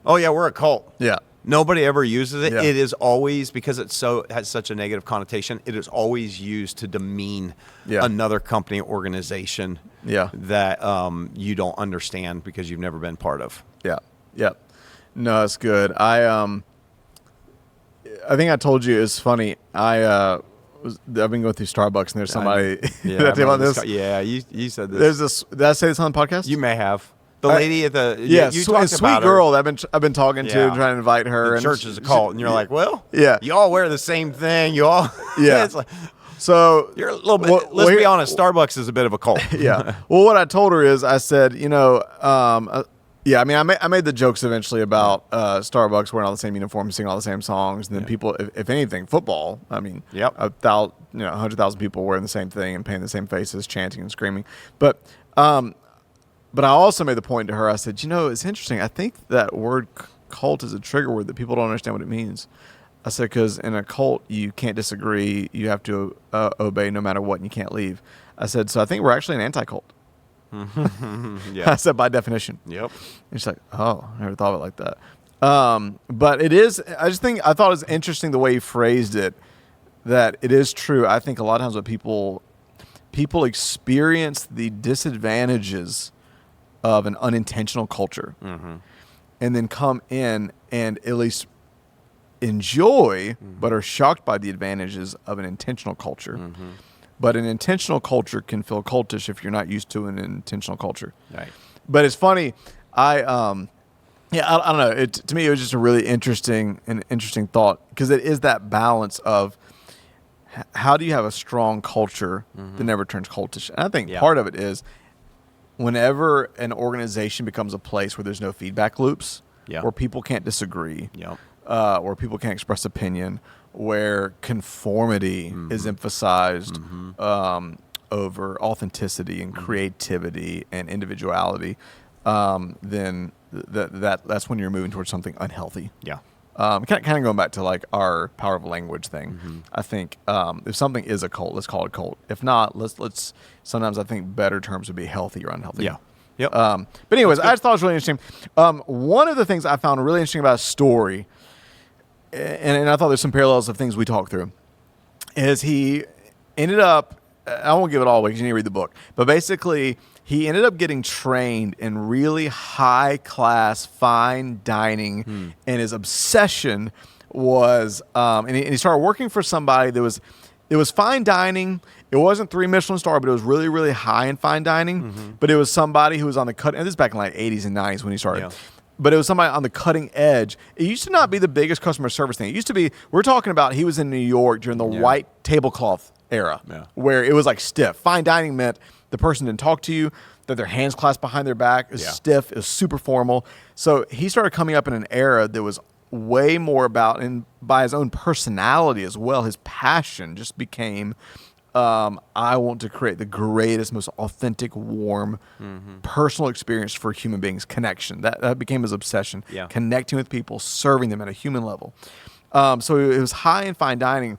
Oh yeah, we're a cult. Nobody ever uses it. It is always, because it has such a negative connotation, it is always used to demean another company or organization that you don't understand because you've never been part of. No, it's good. I think I told you it's funny. I've been going through Starbucks and there's somebody did I tell you about this? You said this. There's this. Did I say this on the podcast? You may have. The lady at the you talked sweet about girl that I've been talking to and trying to invite her. The church is a cult, and you're like, well, you all wear the same thing. You all it's like, so you're a little bit. Let's be honest. Starbucks is a bit of a cult. Well, what I told her is, I said, I mean, I made the jokes eventually about Starbucks wearing all the same uniforms, singing all the same songs, and then people, if anything, football. I mean, 100,000 people wearing the same thing and painting the same faces, chanting and screaming. But I also made the point to her. I said, it's interesting. I think that word cult is a trigger word that people don't understand what it means. I said, because in a cult, you can't disagree. You have to obey no matter what, and you can't leave. I said, so I think we're actually an anti-cult. Yeah. I said, by definition. Yep. And she's like, oh, I never thought of it like that. But it is, I thought it was interesting the way he phrased it, that it is true. I think a lot of times when people experience the disadvantages of an unintentional culture and then come in and at least enjoy but are shocked by the advantages of an intentional culture. But an intentional culture can feel cultish if you're not used to an intentional culture. Right. But it's funny. I don't know. To me, it was just a really interesting thought, because it is that balance of how do you have a strong culture that never turns cultish. And I think part of it is whenever an organization becomes a place where there's no feedback loops, where people can't disagree, where people can't express opinion, where conformity is emphasized over authenticity and creativity and individuality, then that's when you're moving towards something unhealthy. Yeah. Kind of going back to like our power of language thing. I think if something is a cult, let's call it a cult. If not, let's. Sometimes I think better terms would be healthy or unhealthy. Yeah. Yep. But anyways, I just thought it was really interesting. One of the things I found really interesting about a story, and I thought there's some parallels of things we talked through, is he ended up, I won't give it all away because you need to read the book, but basically he ended up getting trained in really high class, fine dining, and his obsession was, and he started working for somebody that it was fine dining. It wasn't 3 Michelin star, but it was really, really high in fine dining. But it was somebody who was on the cut, and this is back in like 80s and 90s when he started. Yeah. But it was somebody on the cutting edge. It used to not be the biggest customer service thing. It used to be, we're talking about he was in New York during the white tablecloth era, where it was like stiff. Fine dining meant the person didn't talk to you, that their hands clasped behind their back. It was stiff. It was super formal. So he started coming up in an era that was way more about, and by his own personality as well, his passion just became, I want to create the greatest, most authentic, warm, personal experience for human beings, connection. That became his obsession, connecting with people, serving them at a human level. So it was high in fine dining.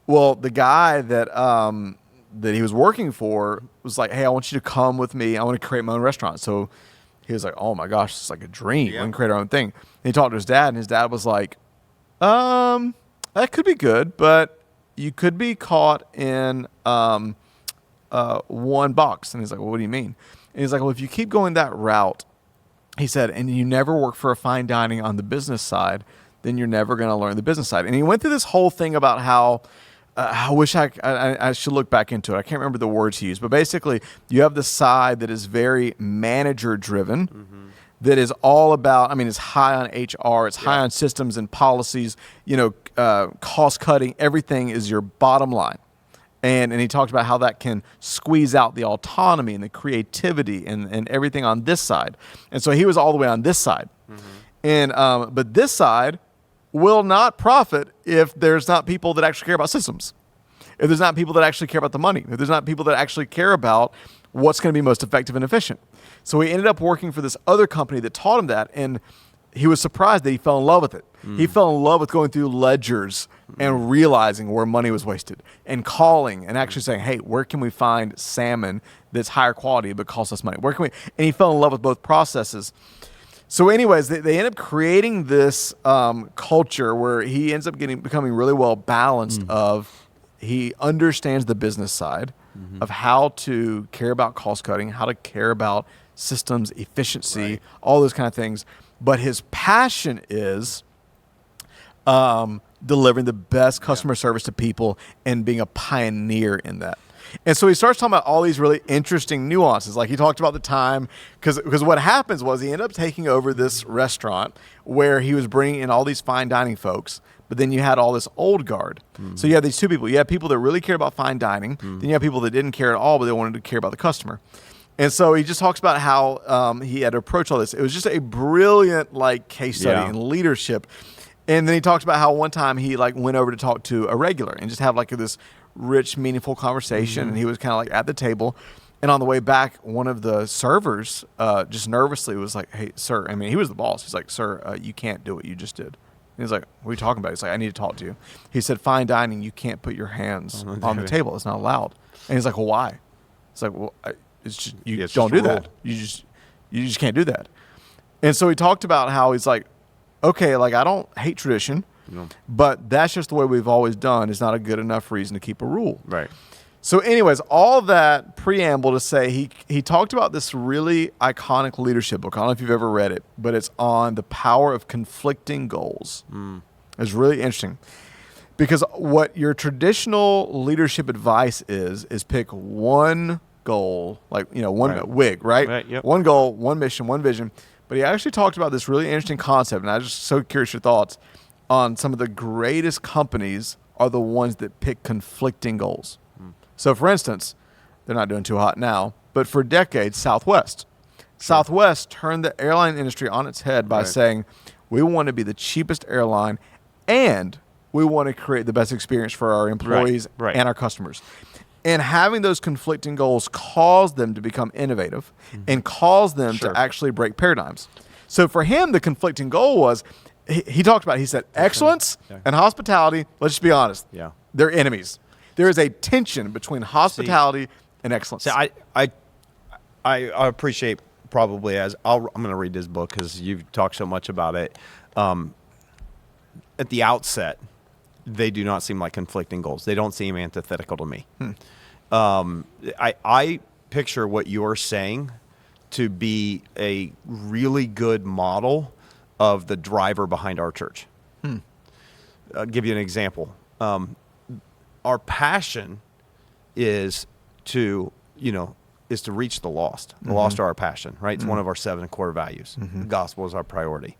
Well, the guy that he was working for was like, hey, I want you to come with me. I want to create my own restaurant. So he was like, oh my gosh, it's like a dream. We can create our own thing. And he talked to his dad, and his dad was like, that could be good, but you could be caught in one box. And he's like, well, what do you mean? And he's like, well, if you keep going that route, he said, and you never work for a fine dining on the business side, then you're never going to learn the business side. And he went through this whole thing about how I wish I should look back into it. I can't remember the words he used, but basically you have the side that is very manager driven, that is all about, it's high on HR, it's high on systems and policies, cost cutting, everything is your bottom line. And he talked about how that can squeeze out the autonomy and the creativity and everything on this side. And so he was all the way on this side. And but this side will not profit if there's not people that actually care about systems, if there's not people that actually care about the money, if there's not people that actually care about what's going to be most effective and efficient. So he ended up working for this other company that taught him that, and he was surprised that he fell in love with it. He fell in love with going through ledgers and realizing where money was wasted, and calling and actually saying, hey, where can we find salmon that's higher quality but costs us money? Where can we? And he fell in love with both processes. So anyways, they end up creating this culture where he ends up becoming really well balanced of, he understands the business side of how to care about cost cutting, how to care about systems, efficiency, all those kind of things. But his passion is delivering the best customer service to people and being a pioneer in that. And so he starts talking about all these really interesting nuances. Like he talked about the time, because what happens was he ended up taking over this restaurant where he was bringing in all these fine dining folks, but then you had all this old guard. So you have these two people. You have people that really cared about fine dining. Then you have people that didn't care at all, but they wanted to care about the customer. And so he just talks about how he had to approach all this. It was just a brilliant case study in leadership. And then he talks about how one time he went over to talk to a regular and just have this rich, meaningful conversation. And he was kind of at the table. And on the way back, one of the servers just nervously was like, "Hey, sir," I mean, he was the boss. He's like, "Sir, you can't do what you just did." And he's like, "What are you talking about?" He's like, "I need to talk to you." He said, "Fine dining, you can't put your hands on the table. It's not allowed." And he's like, "Well, why?" It's like, "Well, it's just, you It's don't just do a that. rule. You just can't do that." And so he talked about how he's like, "Okay, like I don't hate tradition, but that's just the way we've always done. It's not a good enough reason to keep a rule." Right. So anyways, all that preamble to say he talked about this really iconic leadership book. I don't know if you've ever read it, but it's on the power of conflicting goals. It's really interesting because what your traditional leadership advice is pick one goal, like, one Right. WIG, right? Right, yep. One goal, one mission, one vision. But he actually talked about this really interesting concept, and I was just so curious your thoughts on some of the greatest companies are the ones that pick conflicting goals. So, for instance, they're not doing too hot now, but for decades, Southwest. Southwest turned the airline industry on its head by saying, we want to be the cheapest airline and we want to create the best experience for our employees Right. and our customers. And having those conflicting goals caused them to become innovative and caused them to actually break paradigms. So for him, the conflicting goal was, he talked about, he said, excellence and hospitality, let's just be honest, they're enemies. There is a tension between hospitality and excellence. See, I appreciate probably I'm going to read this book because you've talked so much about it. At the outset, they do not seem like conflicting goals. They don't seem antithetical to me. I picture what you're saying to be a really good model of the driver behind our church. I'll give you an example. Our passion is to reach the lost. The lost are our passion, right? It's one of our 7 core values. The gospel is our priority.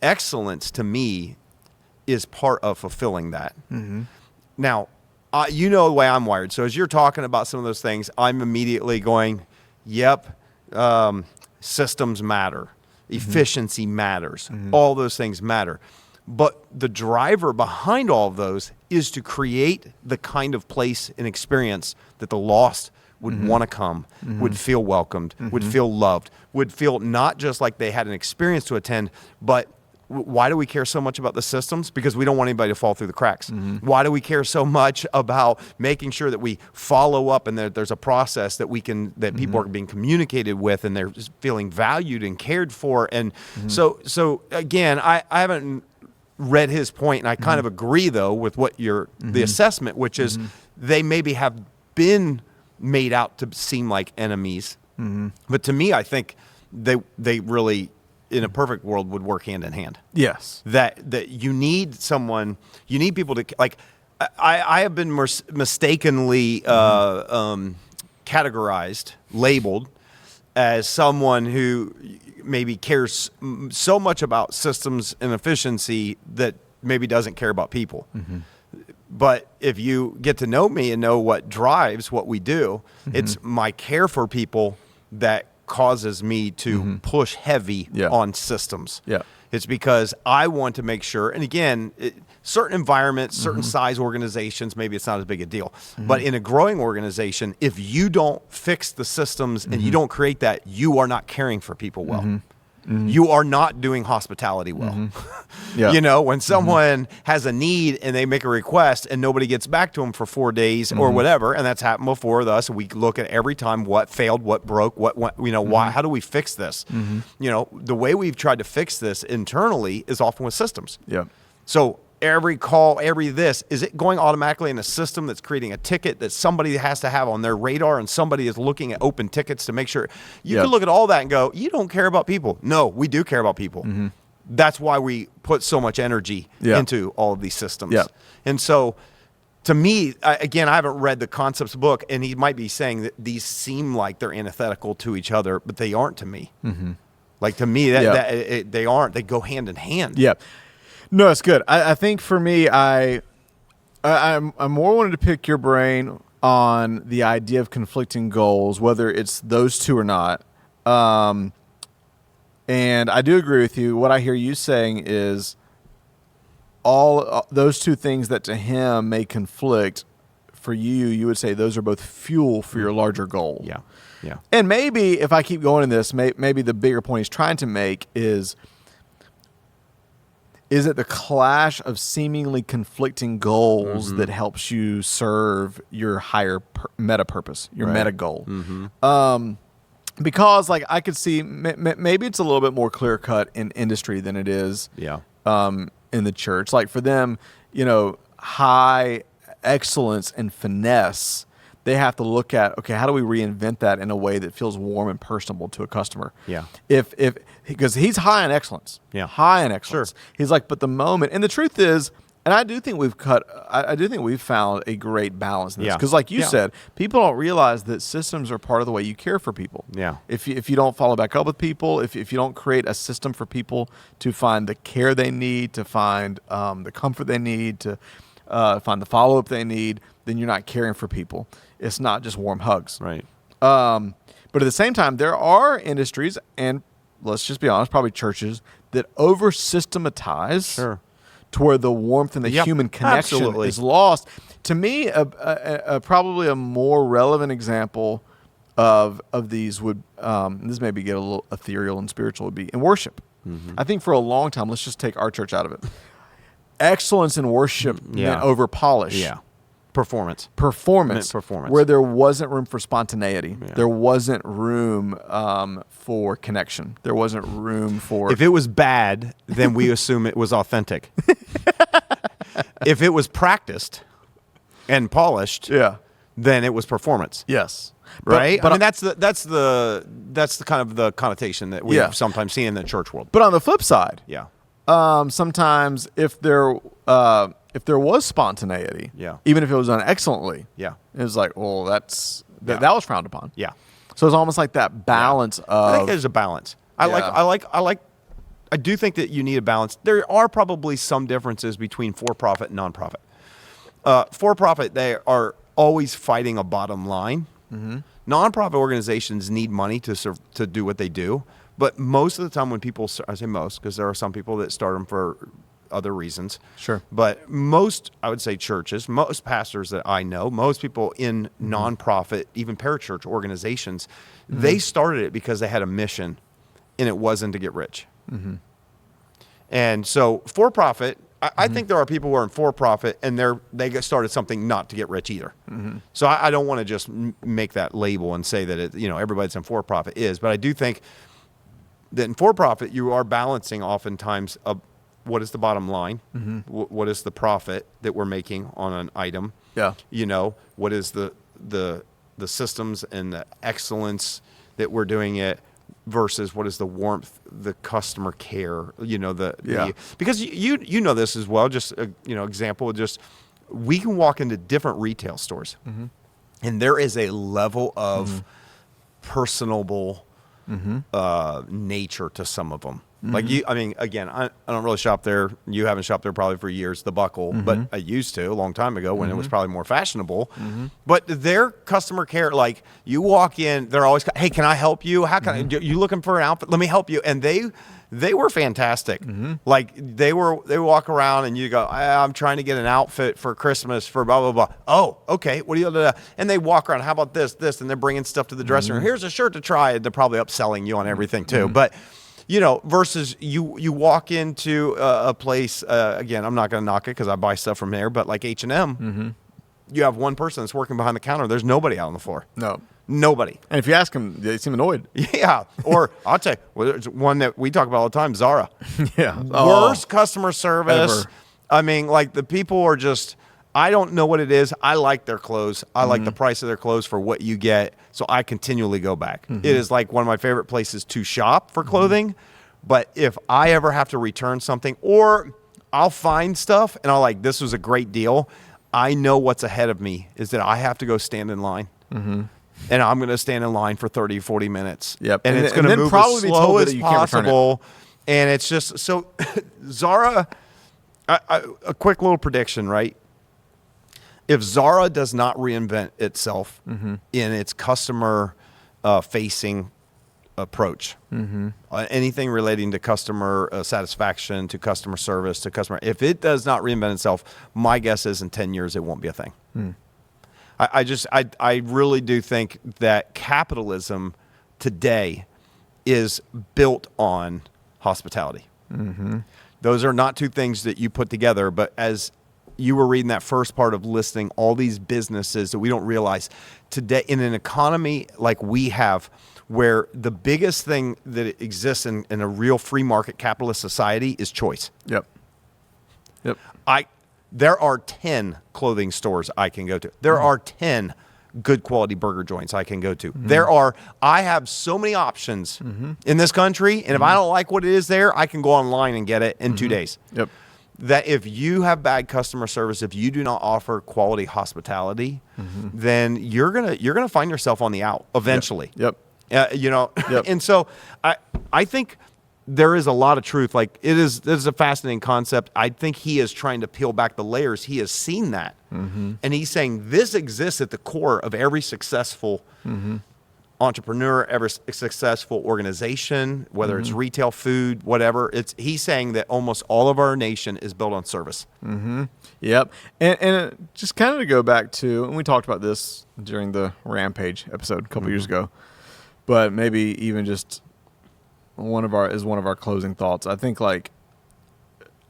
Excellence to me is part of fulfilling that. Now, the way I'm wired. So as you're talking about some of those things, I'm immediately going, yep, systems matter. Efficiency matters. All those things matter. But the driver behind all of those is to create the kind of place and experience that the lost would want to come, would feel welcomed, would feel loved, would feel not just like they had an experience to attend, but why do we care so much about the systems? Because we don't want anybody to fall through the cracks. Why do we care so much about making sure that we follow up and that there's a process that that people are being communicated with and they're just feeling valued and cared for? And so again, I haven't read his point, and I kind of agree though with what the assessment, which is they maybe have been made out to seem like enemies, but to me, I think they really, in a perfect world, would work hand in hand. Yes, that you need someone, you need people to like. I have been mistakenly categorized, labeled as someone who maybe cares so much about systems and efficiency that maybe doesn't care about people. But if you get to know me and know what drives what we do, it's my care for people that causes me to push heavy on systems. It's because I want to make sure, and again, certain environments, certain size organizations, maybe it's not as big a deal. But in a growing organization, if you don't fix the systems and you don't create that, you are not caring for people well. You are not doing hospitality well. When someone has a need and they make a request and nobody gets back to them for 4 days or whatever, and that's happened before with us. We look at every time what failed, what broke, why, how do we fix this? The way we've tried to fix this internally is often with systems. So every call, is it going automatically in a system that's creating a ticket that somebody has to have on their radar and somebody is looking at open tickets to make sure? You can look at all that and go, you don't care about people. No, we do care about people. That's why we put so much energy into all of these systems. And so to me, again, I haven't read the concepts book, and he might be saying that these seem like they're antithetical to each other, but they aren't to me. Like to me, they aren't. They go hand in hand. No, it's good. I think for me, I more wanted to pick your brain on the idea of conflicting goals, whether it's those two or not. And I do agree with you. What I hear you saying is all those two things that to him may conflict, for you would say those are both fuel for your larger goal. Yeah. Yeah. And maybe if I keep going in this, maybe the bigger point he's trying to make is it the clash of seemingly conflicting goals that helps you serve your higher meta purpose, your meta goal? Because like I could see maybe it's a little bit more clear cut in industry than it is in the church. Like for them, high excellence and finesse, they have to look at, okay, how do we reinvent that in a way that feels warm and personable to a customer? Yeah. Because he's high in excellence. Yeah. High in excellence. Sure. He's like, but the moment, and the truth is, and I do think we've found a great balance in this. Yeah. Because like you Yeah. said, people don't realize that systems are part of the way you care for people. Yeah. If you don't follow back up with people, if you don't create a system for people to find the care they need, to find the comfort they need, to find the follow-up they need, then you're not caring for people. It's not just warm hugs. Right. But at the same time, there are industries, and let's just be honest, probably churches, that over-systematize to where the warmth and the human connection is lost. To me, probably a more relevant example of these would, this maybe get a little ethereal and spiritual, would be in worship. I think for a long time, let's just take our church out of it. Excellence in worship meant over polish. Yeah. Performance. Where there wasn't room for spontaneity. Yeah. There wasn't room for connection. There wasn't room for... If it was bad, then we assume it was authentic. If it was practiced and polished, then it was performance. Yes. Right? But I mean, that's the kind of the connotation that we sometimes see in the church world. But on the flip side, sometimes if there was spontaneity, even if it was done excellently, it was like, well, that was frowned upon. Yeah. So it's almost like that balance of... I think there's a balance. I do think that you need a balance. There are probably some differences between for-profit and non-profit. For-profit, they are always fighting a bottom line. Non-profit organizations need money to do what they do. But most of the time when people, I say most, because there are some people that start them for other reasons. Sure. But most, I would say churches, most pastors that I know, most people in nonprofit, even parachurch organizations, they started it because they had a mission and it wasn't to get rich. And so for-profit, I think there are people who are in for-profit and they started something not to get rich either. So I don't want to just make that label and say that everybody that's in for-profit is, but I do think that in for-profit, you are balancing oftentimes what is the bottom line, what is the profit that we're making on an item, what is the systems and the excellence that we're doing it versus what is the warmth, the customer care, because you know this as well. Just example, just we can walk into different retail stores, and there is a level of personable nature to some of them. Like again, I don't really shop there. You haven't shopped there probably for years, the Buckle, but I used to a long time ago when it was probably more fashionable. But their customer care, like you walk in, they're always, hey, can I help you? How can you looking for an outfit? Let me help you. And they were fantastic. Like they walk around and you go, I'm trying to get an outfit for Christmas for blah, blah, blah. Oh, okay. What do you, and they walk around, how about this, and they're bringing stuff to the dressing room. Here's a shirt to try. They're probably upselling you on everything too. But versus you walk into a place, again, I'm not going to knock it because I buy stuff from there, but like H&M, you have one person that's working behind the counter. There's nobody out on the floor. No. Nobody. And if you ask them, they seem annoyed. Yeah. Or I'll tell you, there's one that we talk about all the time, Zara. Worst customer service. Ever. I mean, like the people are just, I don't know what it is. I like their clothes. I like the price of their clothes for what you get. So I continually go back. It is like one of my favorite places to shop for clothing. But if I ever have to return something, or I'll find stuff and I'll like, this was a great deal, I know what's ahead of me is that I have to go stand in line. And I'm going to stand in line for 30, 40 minutes. Yep. And it's going to move as slow as possible. And it's just, so Zara, a quick little prediction, right? If Zara does not reinvent itself in its customer facing approach, anything relating to customer satisfaction, to customer service, to customer, if it does not reinvent itself, my guess is in 10 years, it won't be a thing. I really do think that capitalism today is built on hospitality. Mm-hmm. Those are not two things that you put together, but as you were reading that first part of listing all these businesses that we don't realize today in an economy like we have, where the biggest thing that exists in a real free market capitalist society is choice. Yep. There are 10 clothing stores I can go to. There are 10 good quality burger joints I can go to. I have so many options in this country, and if I don't like what it is there, I can go online and get it in 2 days. Yep. That if you have bad customer service, if you do not offer quality hospitality, then you're gonna find yourself on the out eventually. Yep. Yep. And so I think there is a lot of truth. Like this is a fascinating concept. I think he is trying to peel back the layers. He has seen that, and he's saying this exists at the core of every successful entrepreneur, every successful organization, whether it's retail, food, whatever. He's saying that almost all of our nation is built on service. Yep. And just kind of to go back to, and we talked about this during the Rampage episode a couple years ago, but maybe even just one of our closing thoughts. I think I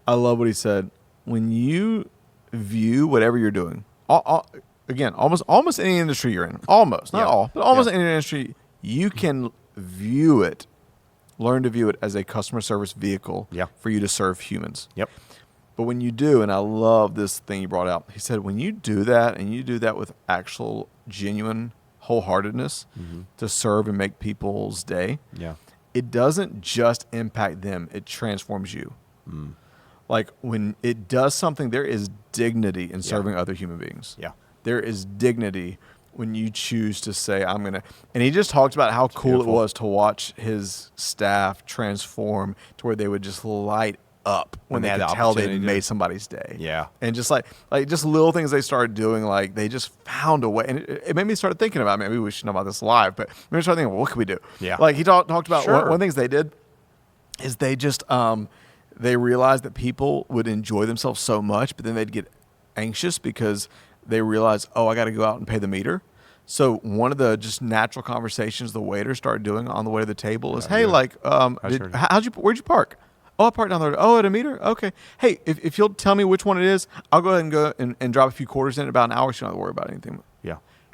love what he said. When you view whatever you're doing, again, almost any industry you're in, almost, not all, but almost any industry, you can learn to view it as a customer service vehicle for you to serve humans. Yep. But when you do, and I love this thing you brought out, he said, when you do that and you do that with actual, genuine wholeheartedness to serve and make people's day, it doesn't just impact them, it transforms you. Like when it does something, there is dignity in serving other human beings. There is dignity when you choose to say, I'm going to. And he just talked about how cool it was to watch his staff transform to where they would just light up when they could tell they made somebody's day. And just like just little things they started doing, like they just found a way. And it made me start thinking about, maybe we should know about this live, but maybe start thinking, well, what can we do? Like he talked about one of the things they did is they just, they realized that people would enjoy themselves so much, but then they'd get anxious because they realized, I got to go out and pay the meter. So one of the just natural conversations the waiter started doing on the way to the table is, hey, where'd you park? Oh, I parked down there. Oh, at a meter? Okay. Hey, if you'll tell me which one it is, I'll go ahead and drop a few quarters in about an hour so you don't have to worry about anything.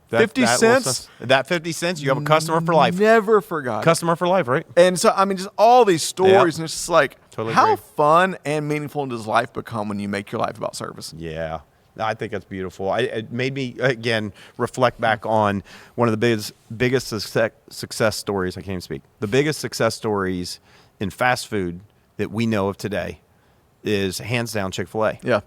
50 cents? That 50 cents, you have a customer for life. Never forgot. Customer for life, right? And so, I mean, just all these stories, and it's just like, Totally how agree. fun and meaningful does life become when you make your life about service? Yeah. I think that's beautiful. It made me, again, reflect back on one of the biggest success stories. I can't even speak. The biggest success stories in fast food that we know of today is hands down Chick-fil-A. Yeah.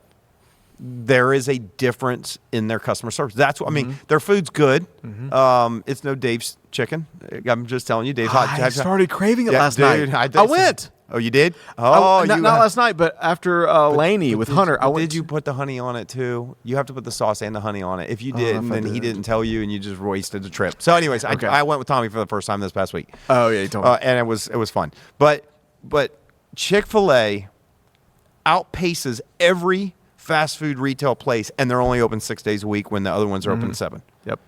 There is a difference in their customer service. That's what I mean. Their food's good. It's no Dave's chicken. I'm just telling you, Dave's hot. I started craving it last night. I went. Oh, you did? Not last night, but after Laney with Hunter, I went. Did you put the honey on it too? You have to put the sauce and the honey on it. If you didn't, then he didn't tell you, and you just wasted the trip. So, anyways, I went with Tommy for the first time this past week. Oh yeah, you told me. And it was fun. But Chick-fil-A outpaces every fast food retail place, and they're only open 6 days a week when the other ones are open 7. Yep.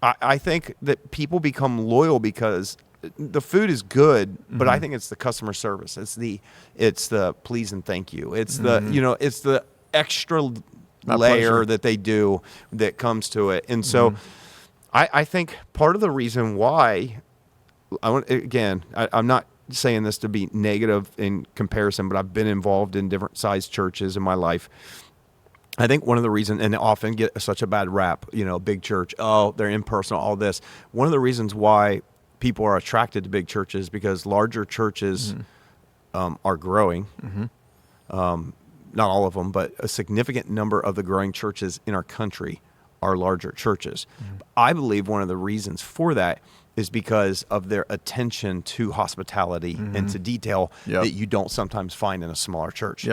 I think that people become loyal because the food is good, but I think it's the customer service. It's the please and thank you. It's it's the extra layer that they do that comes to it. And so I think part of the reason why I'm not saying this to be negative in comparison, but I've been involved in different sized churches in my life. I think one of the reasons, and they often get such a bad rap, big church, they're impersonal, all this. One of the reasons why people are attracted to big churches because larger churches are growing. Not all of them, but a significant number of the growing churches in our country are larger churches. I believe one of the reasons for that is because of their attention to hospitality and to detail that you don't sometimes find in a smaller church.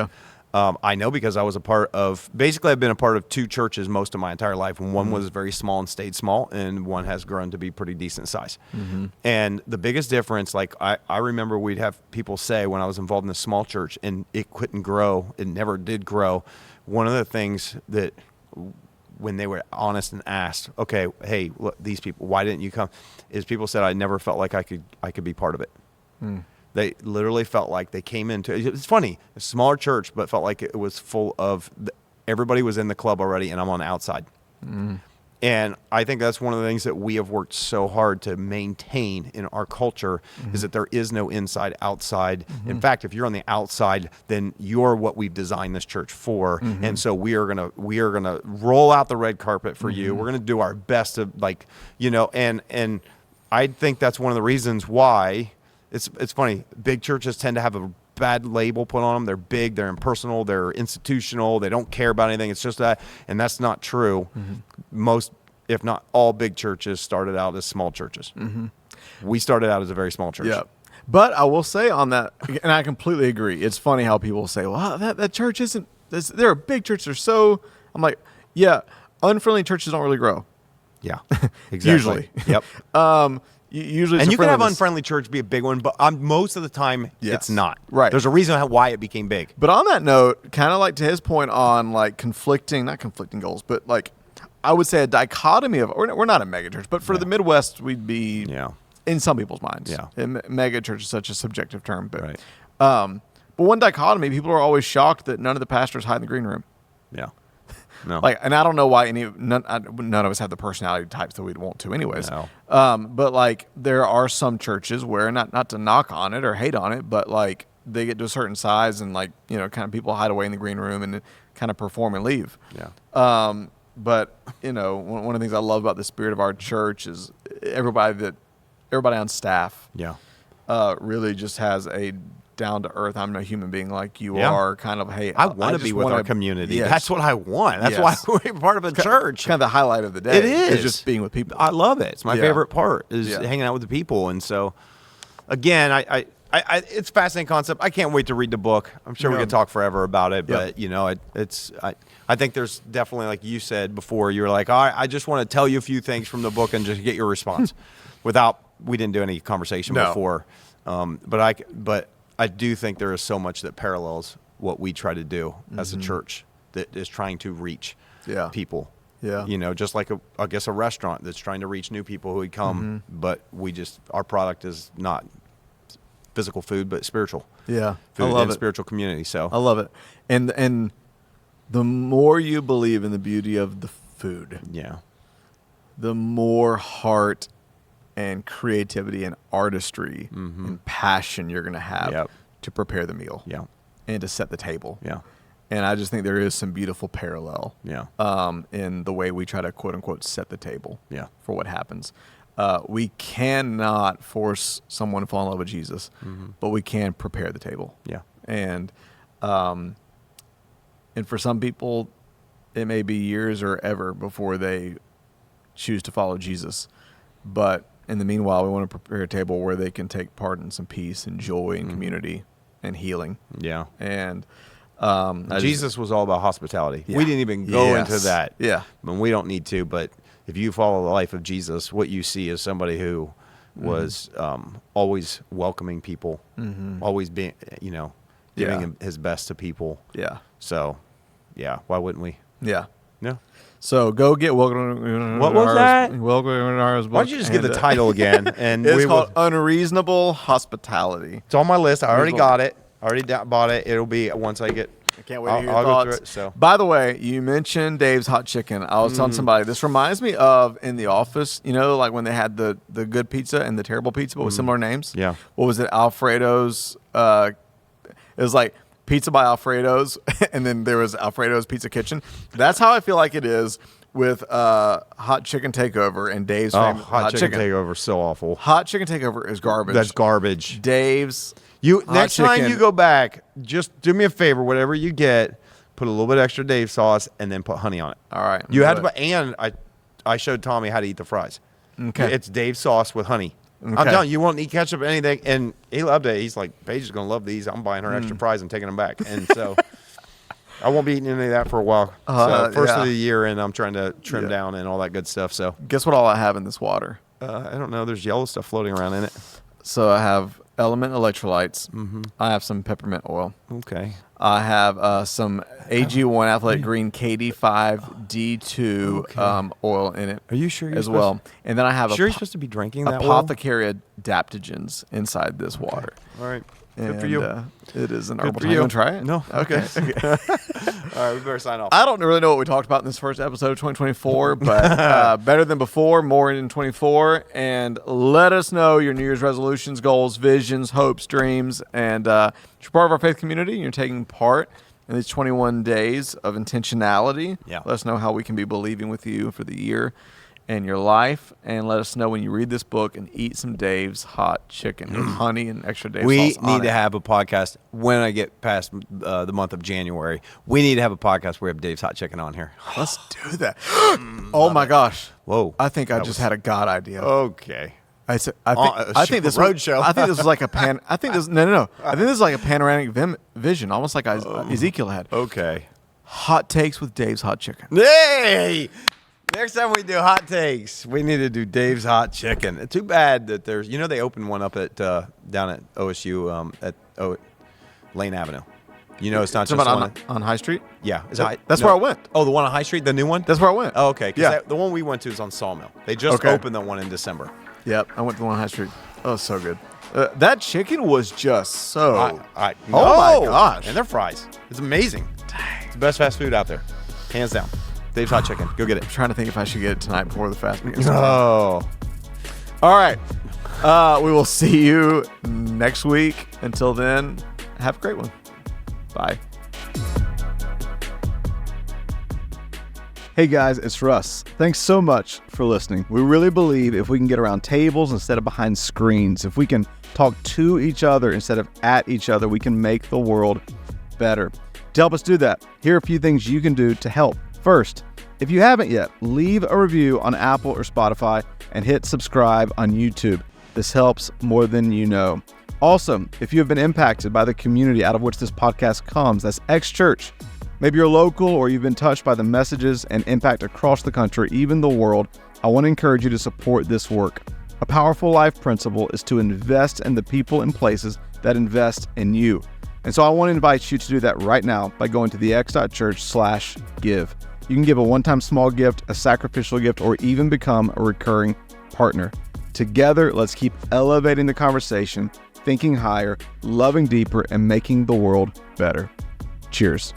I know because I was I've been a part of 2 churches most of my entire life. And one was very small and stayed small, and one has grown to be pretty decent size. And the biggest difference, I remember we'd have people say when I was involved in a small church and it couldn't grow, it never did grow. One of the things that when they were honest and asked, okay, hey, look, these people, why didn't you come? Is people said, I never felt like I could be part of it. They literally felt like they came into it. It's funny, a smaller church, but felt like it was full of everybody was in the club already, and I'm on the outside. And I think that's one of the things that we have worked so hard to maintain in our culture is that there is no inside outside. In fact, if you're on the outside, then you're what we've designed this church for. And so we are gonna roll out the red carpet for you. We're gonna do our best to, like, you know, and I think that's one of the reasons why it's funny. Big churches tend to have a bad label put on them. They're big, they're impersonal, they're institutional, they don't care about anything. It's just that, and that's not true. Most, if not all, big churches started out as small churches. We started out as a very small church. Yeah. But I will say on that, and I completely agree. It's funny how people say, well, that church isn't, they're a big church. They're so, I'm like, yeah, unfriendly churches don't really grow. Yeah, exactly. Usually. Yep. Usually, and you can have unfriendly church be a big one, but most of the time it's not. Right. There's a reason why it became big. But on that note, kind of like to his point on like not conflicting goals, but like I would say a dichotomy of, we're not a mega church, but for the Midwest, we'd be in some people's minds. Yeah. And mega church is such a subjective term, but but one dichotomy, people are always shocked that none of the pastors hide in the green room. Yeah. No. Like, and I don't know why none of us have the personality types that we'd want to anyways. No. But like there are some churches where not to knock on it or hate on it, but like they get to a certain size and like, you know, kind of people hide away in the green room and kind of perform and leave. Yeah. But you know, one of the things I love about the spirit of our church is everybody on staff. Yeah. Really just has a down to earth, I'm no human being like you are, kind of, hey, I want to be with our community. Yes. That's what I want. That's why we're part of a church. Kind of the highlight of the day. It is just being with people. I love it. It's my favorite part is hanging out with the people. And so, again, I it's a fascinating concept. I can't wait to read the book. I'm sure we could talk forever about it, but you know, I think there's definitely, like you said before, you were like, all right, I just want to tell you a few things from the book and just get your response. We didn't do any conversation before, but I do think there is so much that parallels what we try to do as a church that is trying to reach people. Yeah. You know, just like I guess a restaurant that's trying to reach new people who would come, but our product is not physical food, but spiritual. Yeah. Food I love and it. Spiritual community. So I love it. And the more you believe in the beauty of the food, the more heart and creativity and artistry and passion you're going to have to prepare the meal and to set the table. Yeah. And I just think there is some beautiful parallel in the way we try to, quote unquote, set the table for what happens. We cannot force someone to fall in love with Jesus, but we can prepare the table. Yeah. And for some people, it may be years or ever before they choose to follow Jesus. But in the meanwhile, we want to prepare a table where they can take part in some peace and joy and community and healing. Yeah. And Jesus was all about hospitality. We didn't even go into that. Yeah. I mean, we don't need to, but if you follow the life of Jesus, what you see is somebody who was always welcoming people, always being, giving him his best to people. Yeah. So, why wouldn't we? Yeah. No. So go get welcome. What was that? Welcome to ours book. Why don't you just give the title again? And it's called Unreasonable Hospitality. It's on my list. I already got it. I already bought it. It'll be once I get. I can't wait to hear your thoughts. Go through it, so. By the way, you mentioned Dave's Hot Chicken. I was telling somebody, this reminds me of in The Office, like when they had the good pizza and the terrible pizza, but with similar names. Yeah. What was it? Alfredo's. It was like Pizza by Alfredo's, and then there was Alfredo's Pizza Kitchen. That's how I feel like it is with Hot Chicken Takeover and Dave's famous Hot Chicken Takeover is so awful. Hot Chicken Takeover is garbage. That's garbage. Dave's next time you go back, just do me a favor. Whatever you get, put a little bit extra Dave sauce and then put honey on it. All right. You had to, and I showed Tommy how to eat the fries. Okay. It's Dave sauce with honey. Okay. I'm telling you, you won't eat ketchup or anything. And he loved it. He's like, Paige is going to love these. I'm buying her extra fries and taking them back. And so I won't be eating any of that for a while. So first of the year, and I'm trying to trim down and all that good stuff. So guess what all I have in this water? I don't know. There's yellow stuff floating around in it. So I have Element electrolytes. I have some peppermint oil. Okay. I have some AG1 Athletic Green KD5 D2 oil in it. Are you sure you're as well? And then I have you're supposed to be drinking that apothecary adaptogens inside this water. All right. And, Good for you. It is an Good herbal for tonic. You you. want to try it? No. Okay. All right, we better sign off. I don't really know what we talked about in this first episode of 2024, but better than before, more in 24. And let us know your New Year's resolutions, goals, visions, hopes, dreams. And if you're part of our faith community and you're taking part in these 21 days of intentionality, let us know how we can be believing with you for the year and your life. And let us know when you read this book and eat some Dave's hot chicken with honey and extra Dave We sauce on need to it. have a podcast when I get past the month of January. We need to have a podcast where we have Dave's Hot Chicken on here. Let's do that. Oh my gosh. Whoa. I think I just had a God idea. Okay. I think this roadshow. I think this was like a pan. I think this no. I think this is like a panoramic vision, almost like Ezekiel had. Okay. Hot takes with Dave's hot chicken. Hey! Next time we do hot takes, we need to do Dave's Hot Chicken. Too bad that there's, they opened one up at down at OSU at Lane Avenue. It's not just about on High Street. Yeah, That's where I went. Oh, the one on High Street, the new one. That's where I went. Oh, okay. Yeah. The one we went to is on Sawmill. They just opened the one in December. Yep, I went to the one on High Street. Oh, so good. That chicken was just so. Oh my gosh! And their fries. It's amazing. Dang. It's the best fast food out there, hands down. Dave's Hot Chicken. Go get it. I'm trying to think if I should get it tonight before the fast begins. Oh. All right. We will see you next week. Until then, have a great one. Bye. Hey guys, it's Russ. Thanks so much for listening. We really believe if we can get around tables instead of behind screens, if we can talk to each other instead of at each other, we can make the world better. To help us do that, here are a few things you can do to help. First, if you haven't yet, leave a review on Apple or Spotify and hit subscribe on YouTube. This helps more than you know. Also, if you have been impacted by the community out of which this podcast comes, that's X Church. Maybe you're local or you've been touched by the messages and impact across the country, even the world. I want to encourage you to support this work. A powerful life principle is to invest in the people and places that invest in you. And so I want to invite you to do that right now by going to thex.church/give. You can give a one-time small gift, a sacrificial gift, or even become a recurring partner. Together, let's keep elevating the conversation, thinking higher, loving deeper, and making the world better. Cheers.